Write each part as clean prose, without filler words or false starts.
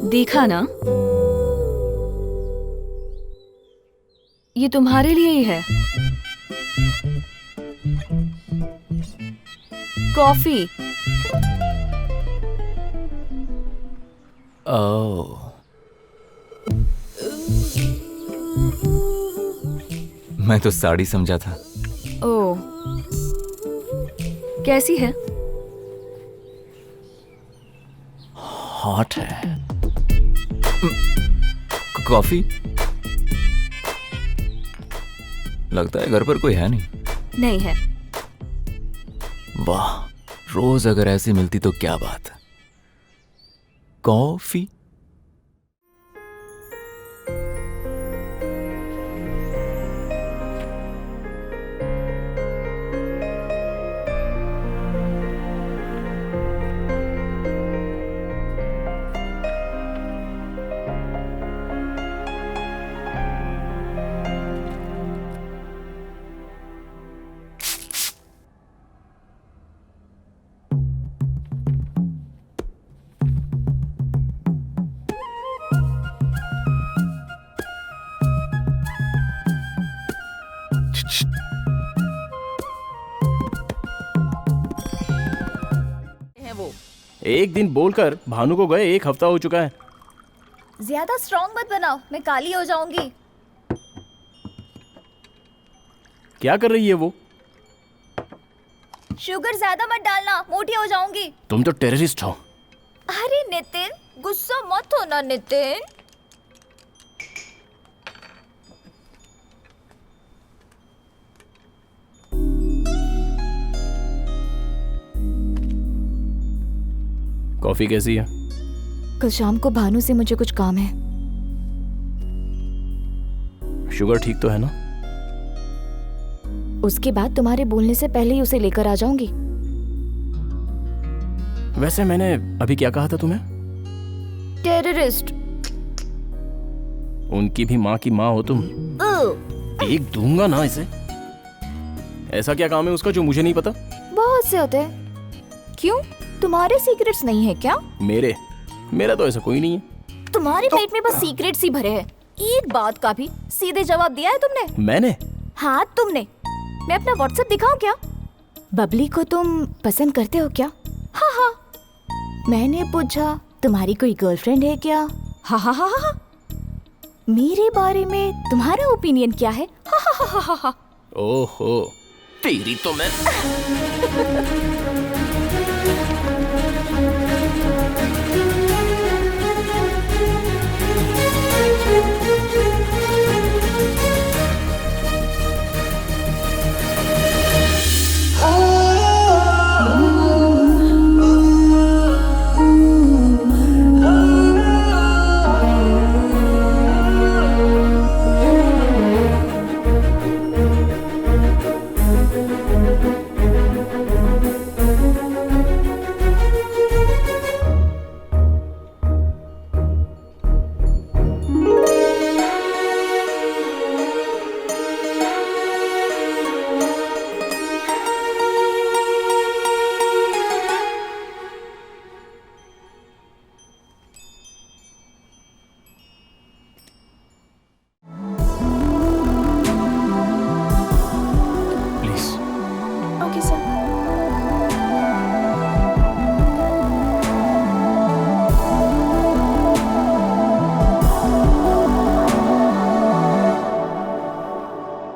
देखा ना, ये तुम्हारे लिए ही है। कॉफी। ओह, मैं तो साड़ी समझा था। ओह, कैसी है? हॉट है। कॉफी? लगता है घर पर कोई है नहीं। नहीं है। वाह, रोज अगर ऐसी मिलती तो क्या बात। कॉफी? एक दिन बोलकर भानु को गए 1 हफ्ता हो चुका है। ज्यादा स्ट्रॉन्ग मत बनाओ, मैं काली हो जाऊंगी। क्या कर रही है वो? शुगर ज्यादा मत डालना, मोटी हो जाऊंगी। तुम तो टेररिस्ट हो। अरे नितिन, गुस्सा मत हो ना नितिन। कॉफी कैसी है? कल शाम को भानु से मुझे कुछ काम है। शुगर ठीक तो है ना? उसके बाद तुम्हारे बोलने से पहले ही उसे लेकर आ जाऊंगी। वैसे मैंने अभी क्या कहा था तुम्हें? टेररिस्ट। उनकी भी माँ की माँ हो तुम। एक दूंगा ना इसे। ऐसा क्या काम है उसका जो मुझे नहीं पता? बहुत से होते हैं। क्यों, तुम्हारे सीक्रेट्स नहीं है क्या? मेरा तो ऐसा कोई नहीं है। तुम्हारे पेट में बस सीक्रेट्स ही भरे हैं। एक बात का भी सीधे जवाब दिया है तुमने? मैंने? हाँ तुमने। मैं अपना व्हाट्सएप दिखाऊं क्या? बबली को तुम पसंद करते हो क्या? हाँ हाँ। मैंने पूछा तुम्हारी कोई गर्लफ्रेंड है क्या? हाँ हाँ हाँ हाँ। मेरे बारे में तुम्हारा ओपिनियन क्या है? हाँ हाँ हाँ हाँ हाँ। ओहो, तेरी तो मैं।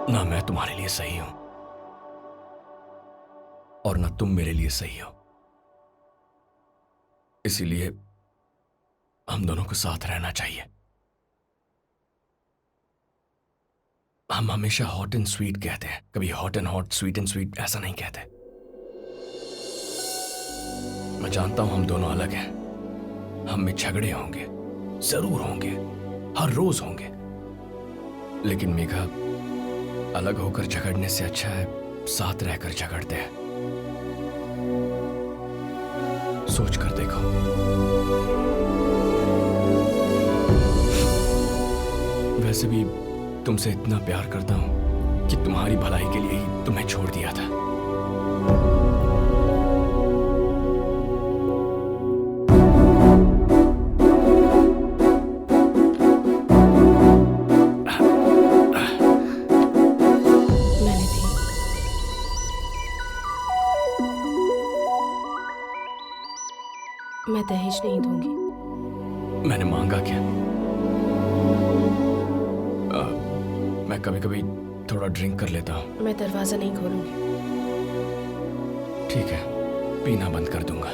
ना मैं तुम्हारे लिए सही हूं और ना तुम मेरे लिए सही हो। इसीलिए हम दोनों को साथ रहना चाहिए। हम हमेशा हॉट एंड स्वीट कहते हैं, कभी hot and hot, sweet and sweet ऐसा नहीं कहते। मैं जानता हूं हम दोनों अलग हैं, हम में झगड़े होंगे, जरूर होंगे, हर रोज होंगे। लेकिन मेघा, अलग होकर झगड़ने से अच्छा है साथ रहकर झगड़ते हैं। सोच कर देखो। वैसे भी तुमसे इतना प्यार करता हूं कि तुम्हारी भलाई के लिए ही तुम्हें छोड़ दिया था। मैंने दी। मैं दहेज नहीं दूंगी। मैंने मांगा क्या? मैं कभी कभी थोड़ा ड्रिंक कर लेता हूँ। मैं दरवाजा नहीं खोलूंगी। ठीक है, पीना बंद कर दूंगा।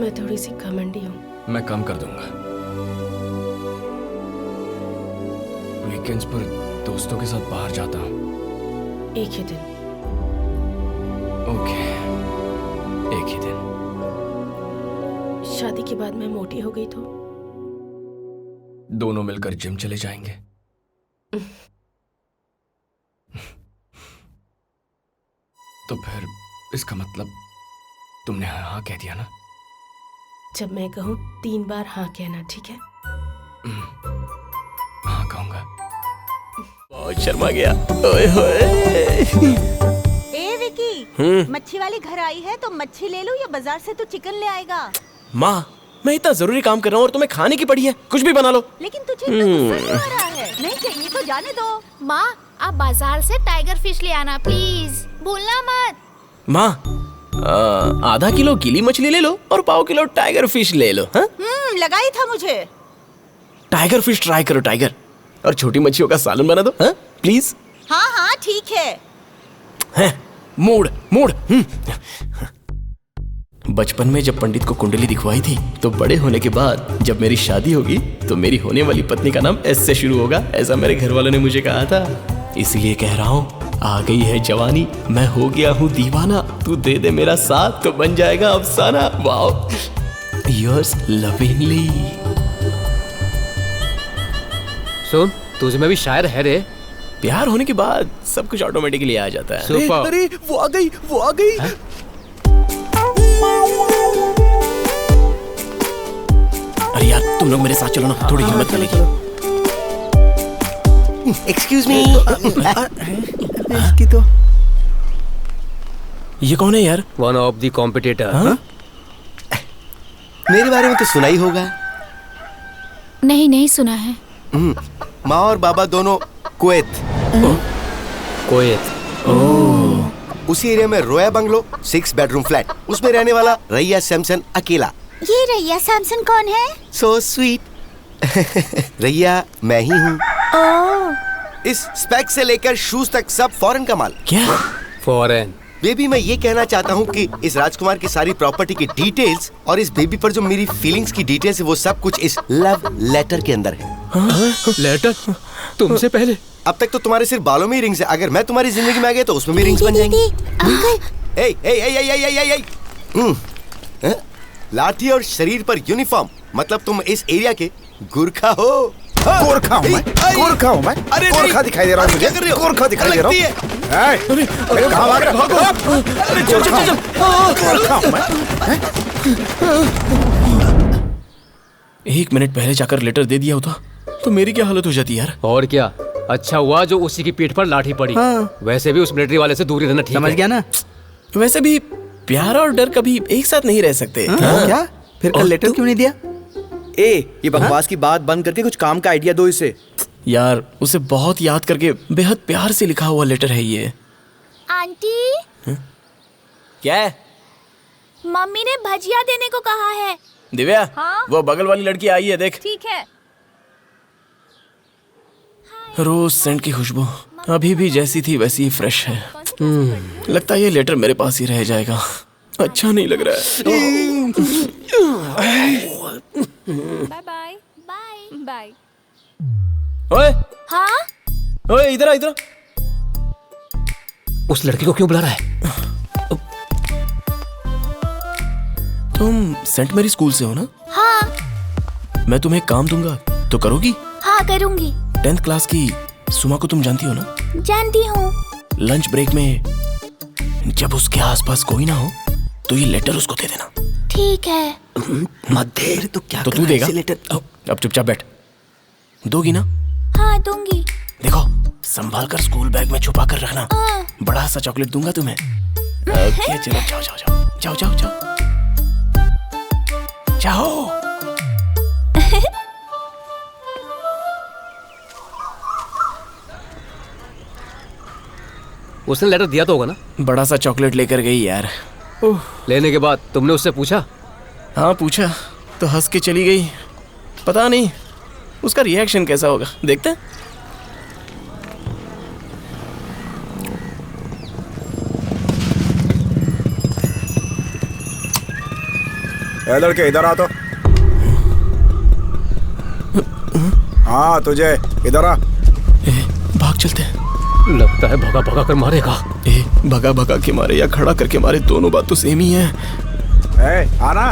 मैं थोड़ी सी घमंडी हूँ। मैं कम कर दूंगा। वीकेंड्स पर दोस्तों के साथ बाहर जाता हूँ। एक ही दिन। ओके, एक ही दिन। शादी के बाद मैं मोटी हो गई तो दोनों मिलकर जिम चले जाएंगे। तो फिर इसका मतलब तुमने हाँ कह दिया ना? जब मैं कहूँ 3 बार हाँ कहना, ठीक है? हाँ कहूंगा। बहुत शर्मा गया। ओए होए। ए विकी, मच्छी वाली घर आई है तो मच्छी ले लूं या बाजार से तो चिकन ले आएगा? माँ, मैं इतना जरूरी काम कर रहा हूँ और तुम्हें खाने की पड़ी है। कुछ भी बना लो। लेकिन तुझे इतना गुस्सा क्यों आ रहा है? नहीं चाहिए तो जाने दो। माँ, आप बाजार से टाइगर फिश ले आना प्लीज, भूलना मत। माँ, आधा किलो गीली मछली ले लो और पाव किलो टाइगर फिश ले लो। हाँ? लगाई था मुझे। टाइगर फिश ट्राई करो टाइगर, और छोटी मच्छियों का सालन बना दो। हाँ? प्लीज। हाँ हाँ ठीक है। हैं? Mood mood. बचपन में जब पंडित को कुंडली दिखवाई थी तो बड़े होने के बाद जब मेरी शादी होगी तो मेरी होने वाली पत्नी का नाम एस से शुरू होगा, ऐसा मेरे घर वालों ने मुझे कहा था। इसलिए कह रहा हूँ, आ गई है जवानी, मैं हो गया हूँ दीवाना, तू दे दे मेरा साथ तो बन जाएगा अफसाना। Wow, yours lovingly. सुन, तुझ में भी शायर है रे। प्यार होने के बाद सब कुछ ऑटोमेटिकली आ जाता है। सुपर। अरे वो आ गई, वो आ गई। अरे यार, तुम लोग मेरे साथ चलो ना, थोड़ी हिम्मत कर लेगी। Excuse me. इसकी तो ये कौन है यार? One of the competitor. मेरे बारे में तो सुना ही होगा। नहीं, नहीं सुना है। माँ और बाबा दोनों कुवैत। कुवैत। उसी एरिया में रोया बंगलो, 6 बेडरूम फ्लैट, उसमें रहने वाला रैया सैमसन अकेला। ये रैया सैमसन कौन है? So sweet. रैया मैं ही हूँ। इस स्पेक से लेकर शूज तक सब फॉरेन का माल। क्या? फॉरेन। बेबी, मैं ये कहना चाहता हूँ कि इस राजकुमार की सारी प्रॉपर्टी की डिटेल्स और इस बेबी पर जो मेरी फीलिंग्स की डिटेल्स है वो सब कुछ इस लव लेटर के अंदर है। लेटर? तुमसे पहले? अब तक तो तुम्हारे सिर्फ बालों में ही रिंग्स है, अगर मैं तुम्हारी जिंदगी में आ गया तो उसमें भी रिंग्स बन जाएंगी। अंकल, लाठी और शरीर पर यूनिफॉर्म, मतलब तुम इस एरिया के गुरखा हो। गोरखा हूँ मैं, गोरखा हूँ मैं। अरे गोरखा दिखाई दे रहा है मुझे, गोरखा दिखाई दे रहा हूँ। कहाँ भाग रहे हो? गोरखा हूँ मैं। 1 मिनट पहले जाकर लेटर दे दिया होता तो मेरी क्या हालत हो जाती यार। और क्या, अच्छा हुआ जो उसी की पीठ पर लाठी पड़ी। वैसे भी उस मिलिट्री वाले से दूरी रहना ठीक है। समझ गया ना? वैसे भी प्यार और डर कभी एक साथ नहीं रह सकते। क्या? फिर कल लेटर क्यों नहीं दिया? ये बकवास की बात बंद करके कुछ काम का आइडिया दो इसे। यार, उसे बहुत याद करके बेहद प्यार से लिखा हुआ लेटर है ये। आंटी, क्या है? मम्मी ने भजिया देने को कहा है। दिव्या, हाँ? वो बगल वाली लड़की आई है, देख। ठीक है। रोज सेंट की खुशबू अभी भी जैसी थी वैसी ही फ्रेश है। लगता है ये लेटर मेरे पास ही रह जाएगा। अच्छा नहीं लग रहा है। Bye bye bye bye. ओए, हाँ? ओए, इधर आ, इधर आ। उस लड़की को क्यों बुला रहा है? तुम सेंट मैरी स्कूल से हो ना? हाँ। मैं तुम्हें काम दूंगा तो करोगी? हाँ, करूँगी। 10th क्लास की सुमा को तुम जानती हो ना? जानती हूँ। लंच ब्रेक में जब उसके आसपास कोई ना हो तो ये लेटर उसको दे देना। ठीक है। मत दे। तो क्या तो तू देगा लेटर? अब चुपचाप बैठ। दोगी ना? हाँ दूंगी। देखो संभाल कर स्कूल बैग में छुपा कर रखना। बड़ा सा चॉकलेट दूंगा तुम्हें। ओके चलो जाओ जाओ जाओ जाओ जाओ जाओ जाओ। उसने लेटर दिया तो होगा ना? बड़ा सा चॉकलेट लेकर गई यार। लेने के बाद तुमने उससे पूछा? हाँ पूछा तो हंस के चली गई। पता नहीं उसका रिएक्शन कैसा होगा, देखते हैं। लड़के इधर आ तो। हाँ तुझे इधर आ। भाग चलते हैं। लगता है भगा भगा कर मारेगा। भगा भगा के मारे या खड़ा करके मारे, दोनों बात तो सेम ही है। आना।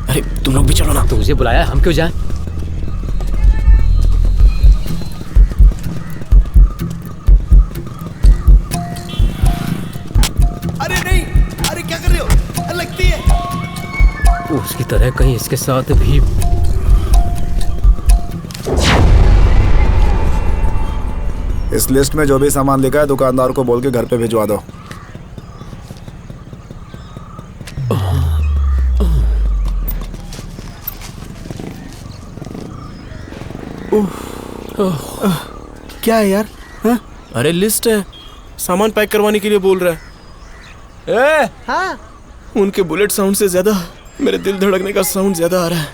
अरे तुम लोग भी चलो ना। तुझे बुलाया, हम क्यों जाएं? अरे नहीं, अरे क्या कर रहे हो? लगती है। उसकी तरह कहीं इसके साथ भी। इस लिस्ट में जो भी सामान लिखा है दुकानदार को बोल के घर पे भिजवा दो। क्या है यार? हाँ? अरे लिस्ट है, सामान पैक करवाने के लिए बोल रहा है। हाँ? उनके बुलेट साउंड से ज्यादा मेरे दिल धड़कने का साउंड ज्यादा आ रहा है।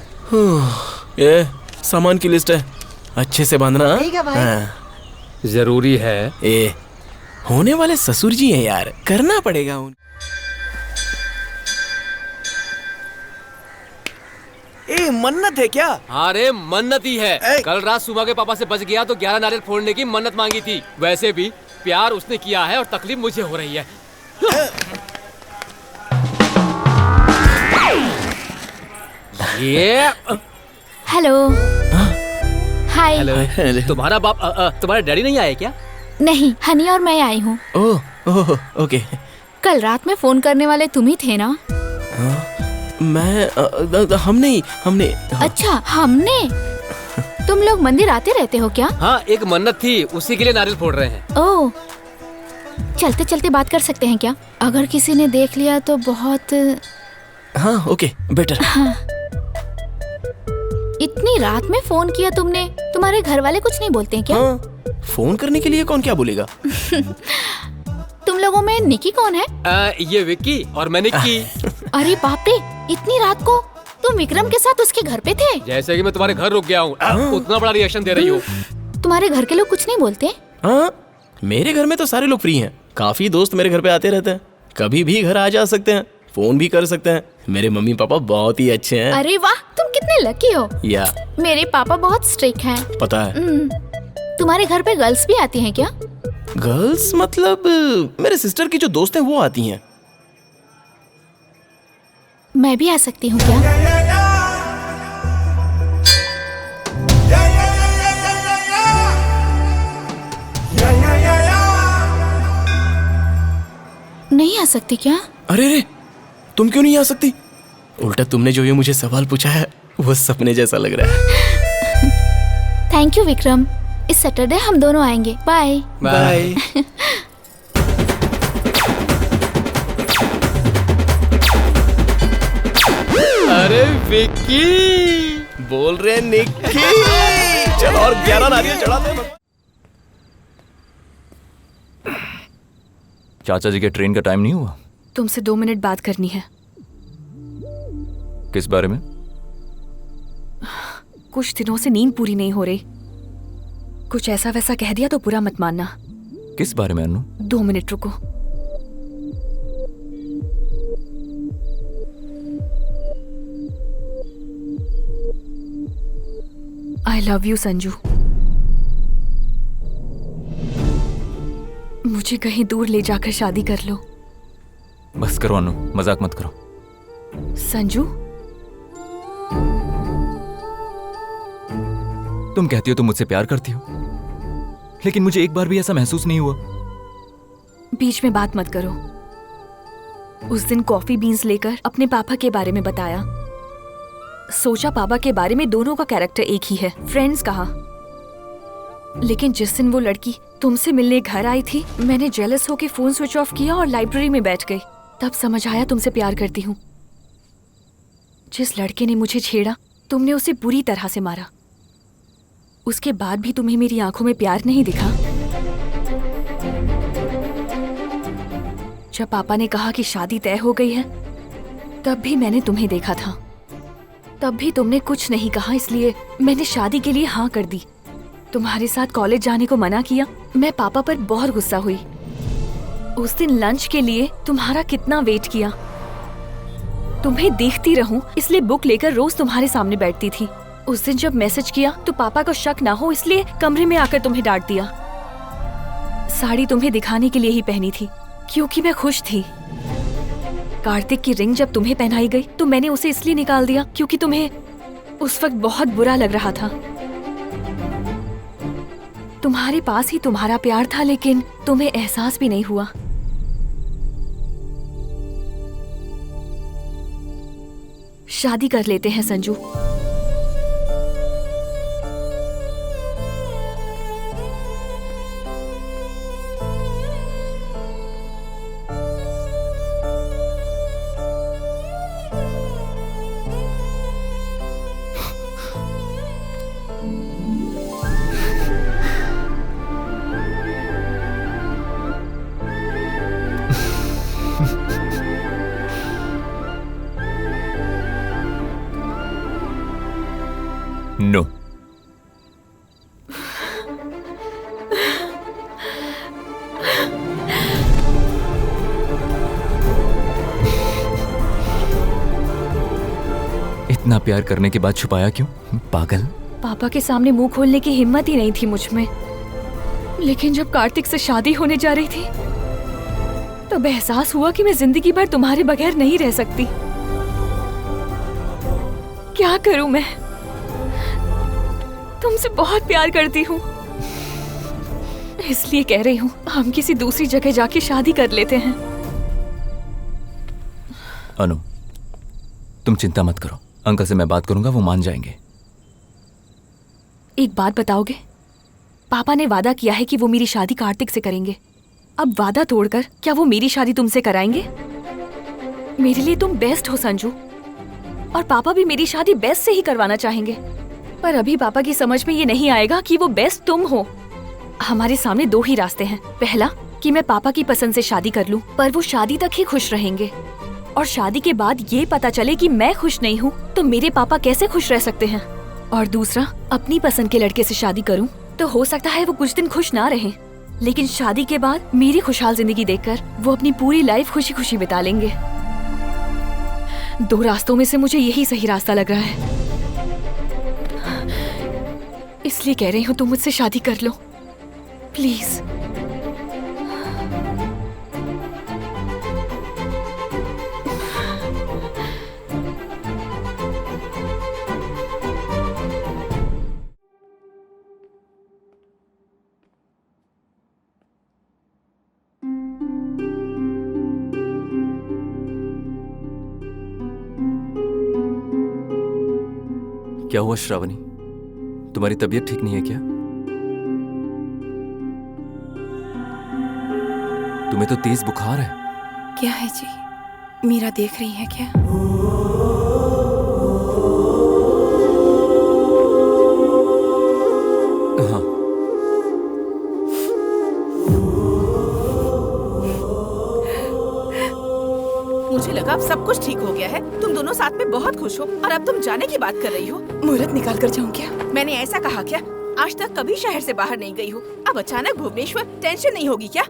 ये सामान की लिस्ट है, अच्छे से बांधना। ठीक है भाई। हाँ। जरूरी है। होने वाले ससुर जी हैं यार, करना पड़ेगा उन। मन्नत है क्या? अरे मन्नत ही है। कल रात सुबह के पापा से बच गया तो 11 नारियल फोड़ने की मन्नत मांगी थी। वैसे भी प्यार उसने किया है और तकलीफ मुझे हो रही है। ये हेलो। हाय। हेलो। तुम्हारा बाप तुम्हारे डैडी नहीं आए क्या? नहीं, हनी और मैं आई हूँ। Oh okay. कल रात में फोन करने वाले तुम ही थे ना? हमने। अच्छा हमने। तुम लोग मंदिर आते रहते हो क्या? हाँ, एक मन्नत थी, उसी के लिए नारियल फोड़ रहे हैं। ओह, चलते चलते बात कर सकते हैं क्या? अगर किसी ने देख लिया तो बहुत। हाँ ओके बेटर। हाँ। इतनी रात में फोन किया तुमने, तुम्हारे घर वाले कुछ नहीं बोलते हैं क्या? हाँ, फोन करने के लिए कौन क्या बोलेगा? तुम लोगों में निकी कौन है? ये विक्की और मैं निक्की। अरे बाप रे, इतनी रात को तुम विक्रम के साथ उसके घर पे थे? जैसे कि मैं तुम्हारे घर रुक गया हूँ, उतना बड़ा रिएक्शन दे रही हूँ। तुम्हारे घर के लोग कुछ नहीं बोलते? हाँ, मेरे घर में तो सारे लोग फ्री हैं। काफी दोस्त मेरे घर पे आते रहते हैं, कभी भी घर आ जा सकते हैं, फोन भी कर सकते हैं। मेरे मम्मी पापा बहुत ही अच्छे हैं। अरे वाह, तुम कितने लकी हो। या मेरे पापा बहुत स्ट्रिक्ट हैं। पता है। तुम्हारे घर पे गर्ल्स भी आती हैं क्या? गर्ल्स मतलब मेरे सिस्टर की जो दोस्त हैं वो आती हैं। मैं भी आ सकती हूँ क्या? नहीं आ सकती क्या? अरे रे, तुम क्यों नहीं आ सकती? उल्टा तुमने जो ये मुझे सवाल पूछा है वो सपने जैसा लग रहा है। Thank you Vikram. इस सैटरडे हम दोनों आएंगे। Bye bye. अरे विक्की बोल रहे निक्की। चलो और 11 नारियल चढ़ाते हैं। चाचा जी के ट्रेन का टाइम नहीं हुआ? तुमसे 2 मिनट बात करनी है। किस बारे में? कुछ दिनों से नींद पूरी नहीं हो रही। कुछ ऐसा वैसा कह दिया तो बुरा मत मानना। किस बारे में अनु? 2 मिनट रुको। I love you Sanju. मुझे कहीं दूर ले जाकर शादी कर लो। बस करो अनु, मजाक मत करो। संजू, तुम कहती हो तुम मुझसे प्यार करती हो, लेकिन मुझे एक बार भी ऐसा महसूस नहीं हुआ। बीच में बात मत करो। उस दिन कॉफी बीन्स लेकर अपने पापा के बारे में बताया। सोचा पापा के बारे में दोनों का कैरेक्टर एक ही है, फ्रेंड्स कहा। लेकिन जिस दिन वो लड़की तुमसे मिलने घर आई थी, मैंने जेलस होके फोन स्विच ऑफ किया और लाइब्रेरी में बैठ गई। तब समझ आया तुमसे प्यार करती हूँ। जिस लड़के ने मुझे छेड़ा, तुमने उसे बुरी तरह से मारा। उसके बाद भी तुम्हें मेरी आंखों में प्यार नहीं दिखा। जब पापा ने कहा कि शादी तय हो गई है, तब भी मैंने तुम्हें देखा था। तब भी तुमने कुछ नहीं कहा, इसलिए मैंने शादी के लिए हाँ कर दी। तुम्हारे साथ कॉलेज जाने को मना किया। मैं पापा पर बहुत गुस्सा हुई। उस दिन लंच के लिए तुम्हारा कितना वेट किया। तुम्हें देखती रहूं इसलिए बुक लेकर रोज तुम्हारे सामने बैठती थी। उस दिन जब मैसेज किया तो पापा को शक ना हो इसलिए कमरे में आकर तुम्हें डांट दिया। साड़ी तुम्हें दिखाने के लिए ही पहनी थी क्योंकि मैं खुश थी। कार्तिक की रिंग जब तुम्हें पहनाई गई तो मैंने उसे इसलिए निकाल दिया क्योंकि तुम्हें उस वक्त बहुत बुरा लग रहा था। तुम्हारे पास ही तुम्हारा प्यार था लेकिन तुम्हें एहसास भी नहीं हुआ। शादी कर लेते हैं संजू। नो। इतना प्यार करने के बाद छुपाया क्यों, पागल? पापा के सामने मुंह खोलने की हिम्मत ही नहीं थी मुझ में। लेकिन जब कार्तिक से शादी होने जा रही थी तब एहसास हुआ कि मैं जिंदगी भर तुम्हारे बगैर नहीं रह सकती। क्या करूं मैं? तुमसे बहुत प्यार करती हूँ, इसलिए कह रही हूँ हम किसी दूसरी जगह जाके शादी कर लेते हैं। अनु, तुम चिंता मत करो, अंकल से मैं बात करूंगा, वो मान जाएंगे। एक बात बताओगे? पापा ने वादा किया है कि वो मेरी शादी कार्तिक से करेंगे। अब वादा तोड़कर क्या वो मेरी शादी तुमसे कराएंगे? मेरे लिए तुम बेस्ट हो संजू, और पापा भी मेरी शादी बेस्ट से ही करवाना चाहेंगे। पर अभी पापा की समझ में ये नहीं आएगा कि वो बेस्ट तुम हो। हमारे सामने दो ही रास्ते हैं। पहला कि मैं पापा की पसंद से शादी कर लूं, पर वो शादी तक ही खुश रहेंगे, और शादी के बाद ये पता चले कि मैं खुश नहीं हूँ तो मेरे पापा कैसे खुश रह सकते हैं। और दूसरा, अपनी पसंद के लड़के से शादी करूं तो हो सकता है वो कुछ दिन खुश ना रहें, लेकिन शादी के बाद मेरी खुशहाल जिंदगी देखकर वो अपनी पूरी लाइफ खुशी खुशी बिता लेंगे। दो रास्तों में से मुझे यही सही रास्ता लग रहा है, इसलिए कह रही हूँ तुम मुझसे शादी कर लो प्लीज। क्या हुआ श्रावणी, तुम्हारी तबीयत ठीक नहीं है क्या? तुम्हें तो तेज बुखार है। क्या है जी, मीरा देख रही है क्या? हाँ। मुझे लगा अब सब कुछ ठीक हो गया है। तुम दोनों साथ में बहुत खुश हो और अब तुम जाने की बात कर रही हो। मुहूर्त निकाल कर जाऊं क्या? मैंने ऐसा कहा क्या? आज तक कभी शहर से बाहर नहीं गई हूँ। अब अचानक भुवनेश्वर, टेंशन नहीं होगी क्या?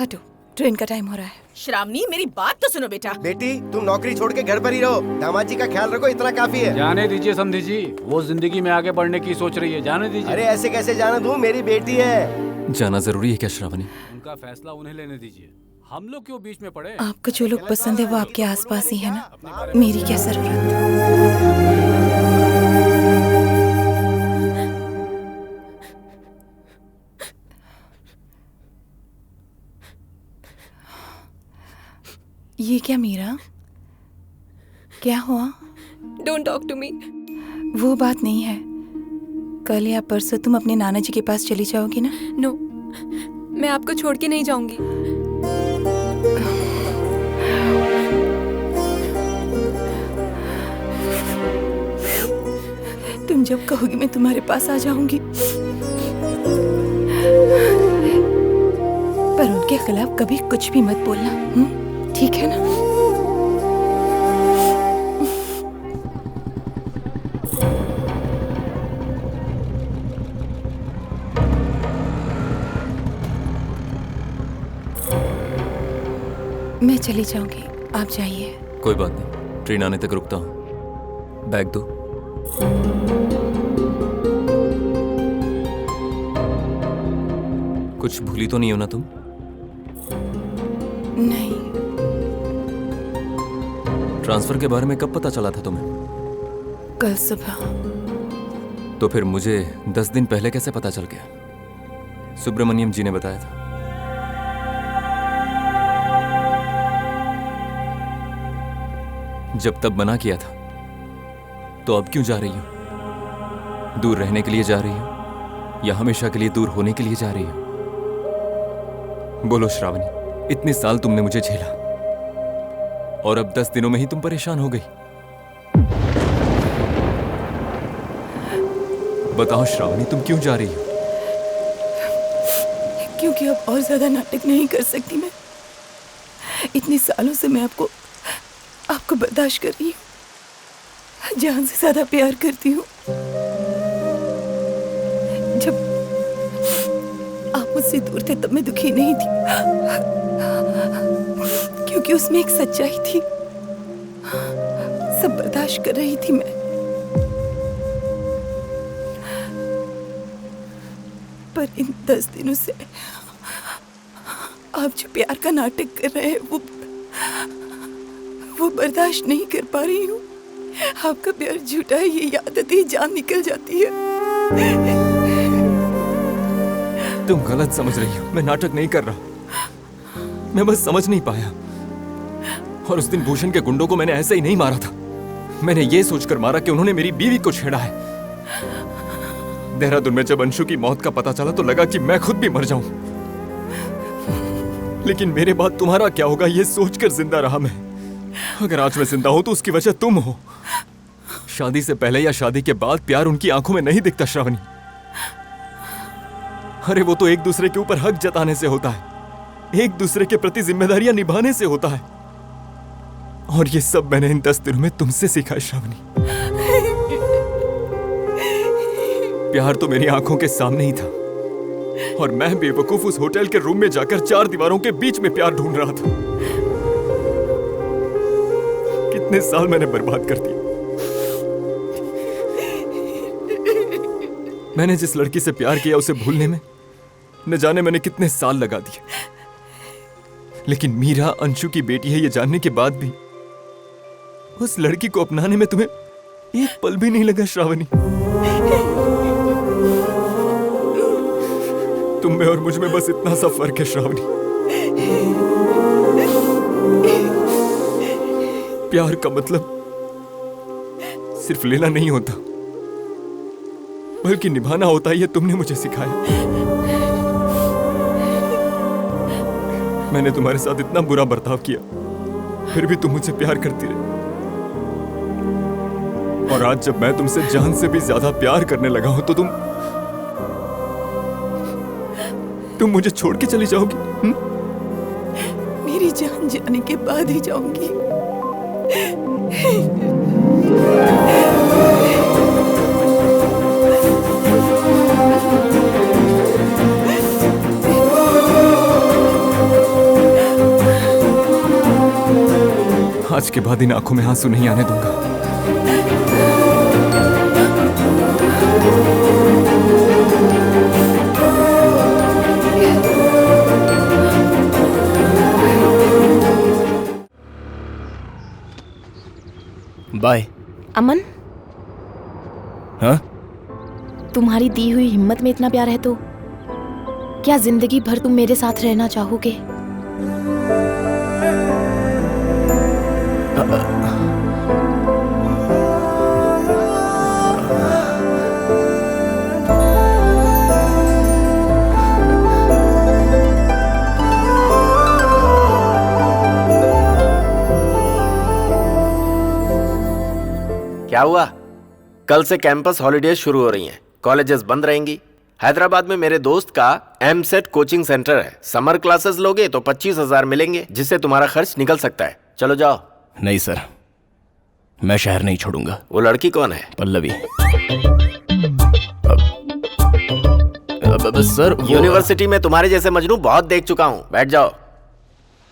हटो, ट्रेन का टाइम हो रहा है। श्रावणी, मेरी बात तो सुनो बेटा। बेटी, तुम नौकरी छोड़ के घर पर ही रहो। दामाद जी का ख्याल रखो, इतना काफी है। जाने दीजिए समधी जी, वो जिंदगी में आगे बढ़ने की सोच रही है, जाने दीजिए। अरे ऐसे कैसे जाने दूं, मेरी बेटी है। जाना जरूरी है क्या श्रावणी? उनका फैसला उन्हें लेने दीजिए, हम लोग क्यों बीच में पड़े? आपको जो लोग पसंद है वो आपके आसपास ही है ना, मेरी क्या जरूरत? ये क्या मीरा? क्या हुआ? Don't talk to me. वो बात नहीं है। कल या परसों तुम अपने नाना जी के पास चली जाओगी ना? नो, मैं आपको छोड़ के नहीं जाऊंगी। तुम जब कहोगी मैं तुम्हारे पास आ जाऊंगी। पर उनके खिलाफ कभी कुछ भी मत बोलना, ठीक है ना? मैं चली जाऊंगी, आप जाइए। कोई बात नहीं, ट्रेन आने तक रुकता हूँ। बैग दो। कुछ भूली तो नहीं हो ना तुम? नहीं। ट्रांसफर के बारे में कब पता चला था तुम्हें? कल सुबह। तो फिर मुझे 10 दिन पहले कैसे पता चल गया? सुब्रमण्यम जी ने बताया था। जब तब मना किया था, तो अब क्यों जा रही हो? दूर रहने के लिए जा रही हो या हमेशा के लिए दूर होने के लिए जा रही हो? बोलो श्रावणी, इतने साल तुमने मुझे झेला और अब 10 दिनों में ही तुम परेशान हो गई। बताओ श्रावणी, तुम क्यों जा रही हो? क्योंकि अब और ज्यादा नाटक नहीं कर सकती मैं। इतने सालों से मैं आपको बर्दाश्त कर रही हूँ, जान से ज्यादा प्यार करती हूँ। जब आप मुझसे दूर थे तब मैं दुखी नहीं थी, क्योंकि उसमें एक सच्चाई थी। सब बर्दाश्त कर रही थी मैं। पर इन 10 दिनों से आप जो प्यार का नाटक कर रहे हैं वो बर्दाश्त नहीं कर पा रही हूँ। आपका प्यार झूठा है, ये याद आती है जान निकल जाती है। तुम गलत समझ रही हो, मैं नाटक नहीं कर रहा, मैं बस समझ नहीं पाया। और उस दिन भूषण के गुंडों को मैंने ऐसे ही नहीं मारा था। मैंने ये सोचकर मारा कि उन्होंने मेरी बीवी को छेड़ा है। देहरादून में जब अंशु की मौत का पता चला तो लगा कि मैं खुद भी मर जाऊं, लेकिन मेरे बाद तुम्हारा क्या होगा ये सोचकर जिंदा रहा मैं। अगर आज मैं जिंदा हूं तो उसकी वजह तुम हो। शादी से पहले या शादी के बाद प्यार उनकी आंखों में नहीं दिखता श्रावणी। अरे वो तो एक दूसरे के ऊपर हक जताने से होता है, एक दूसरे के प्रति जिम्मेदारियां निभाने से होता है। और ये सब मैंने इन 10 दिनों में तुमसे सीखा है श्रावणी। प्यार तो मेरी आंखों के सामने ही था और मैं बेवकूफ उस होटल के रूम में जाकर 4 दीवारों के बीच में प्यार ढूंढ रहा था। कितने साल मैंने बर्बाद कर दिए। मैंने जिस लड़की से प्यार किया उसे भूलने में न जाने मैंने कितने साल लगा दिए। लेकिन मीरा अंशु की बेटी है ये जानने के बाद भी उस लड़की को अपनाने में तुम्हें एक पल भी नहीं लगा श्रावणी। तुम में और मुझ में बस इतना सा फर्क है श्रावणी। प्यार का मतलब सिर्फ लेना नहीं होता बल्कि निभाना होता है, ये तुमने मुझे सिखाया। मैंने तुम्हारे साथ इतना बुरा बर्ताव किया फिर भी तुम मुझसे प्यार करती रही। और आज जब मैं तुमसे जान से भी ज्यादा प्यार करने लगा हूं तो तुम मुझे छोड़ के चली जाओगी? मेरी जान जाने के बाद ही जाऊंगी। आज के बाद इन आंखों में आंसू नहीं आने दूंगा। बाय। अमन, हाँ? तुम्हारी दी हुई हिम्मत में इतना प्यार है तो क्या जिंदगी भर तुम मेरे साथ रहना चाहोगे? क्या हुआ? कल से कैंपस हॉलीडेज शुरू हो रही हैं, कॉलेजेस बंद रहेंगी। हैदराबाद में मेरे दोस्त का एमसेट कोचिंग सेंटर है। समर क्लासेस लोगे तो 25,000 मिलेंगे, जिससे तुम्हारा खर्च निकल सकता है। चलो जाओ। नहीं सर, मैं शहर नहीं छोड़ूंगा। वो लड़की कौन है? पल्लवी। सर यूनिवर्सिटी में तुम्हारे जैसे मजनू बहुत देख चुका हूँ। बैठ जाओ।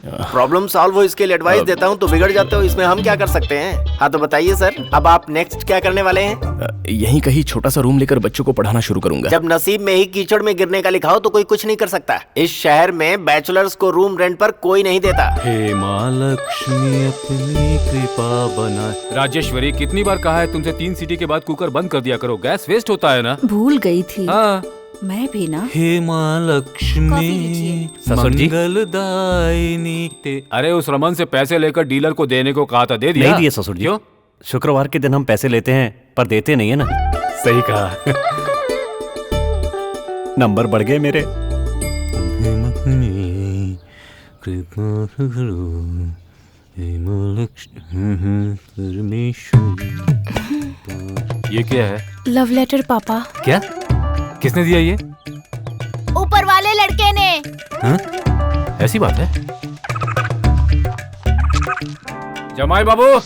प्रॉब्लम सॉल्व हो इसके लिए एडवाइस देता हूँ तो बिगड़ जाते हो, इसमें हम क्या कर सकते हैं? हाँ तो बताइए सर, अब आप नेक्स्ट क्या करने वाले हैं? यहीं कहीं छोटा सा रूम लेकर बच्चों को पढ़ाना शुरू करूंगा। जब नसीब में ही कीचड़ में गिरने का लिखा हो तो कोई कुछ नहीं कर सकता। इस शहर में बैचलर्स को रूम रेंट पर कोई नहीं देता। हे माँ लक्ष्मी अपनी कृपा बना। राजेश्वरी, कितनी बार कहा है तुमसे 3 सीटी के बाद कुकर बंद कर दिया करो, गैस वेस्ट होता है ना। भूल गई थी। हाँ मैं भी ना। हे माँ लक्ष्मी मंगलदायिनी। अरे उस रमन से पैसे लेकर डीलर को देने को कहा था, दे दिया? नहीं दिए ससुर जी। शुक्रवार के दिन हम पैसे लेते हैं पर देते नहीं है ना। सही कहा। नंबर बढ़ गए मेरे। ये क्या है? लव लेटर पापा। क्या? किसने दिया ये? ऊपर वाले लड़के ने। हाँ? ऐसी बात है? जमाई बाबू,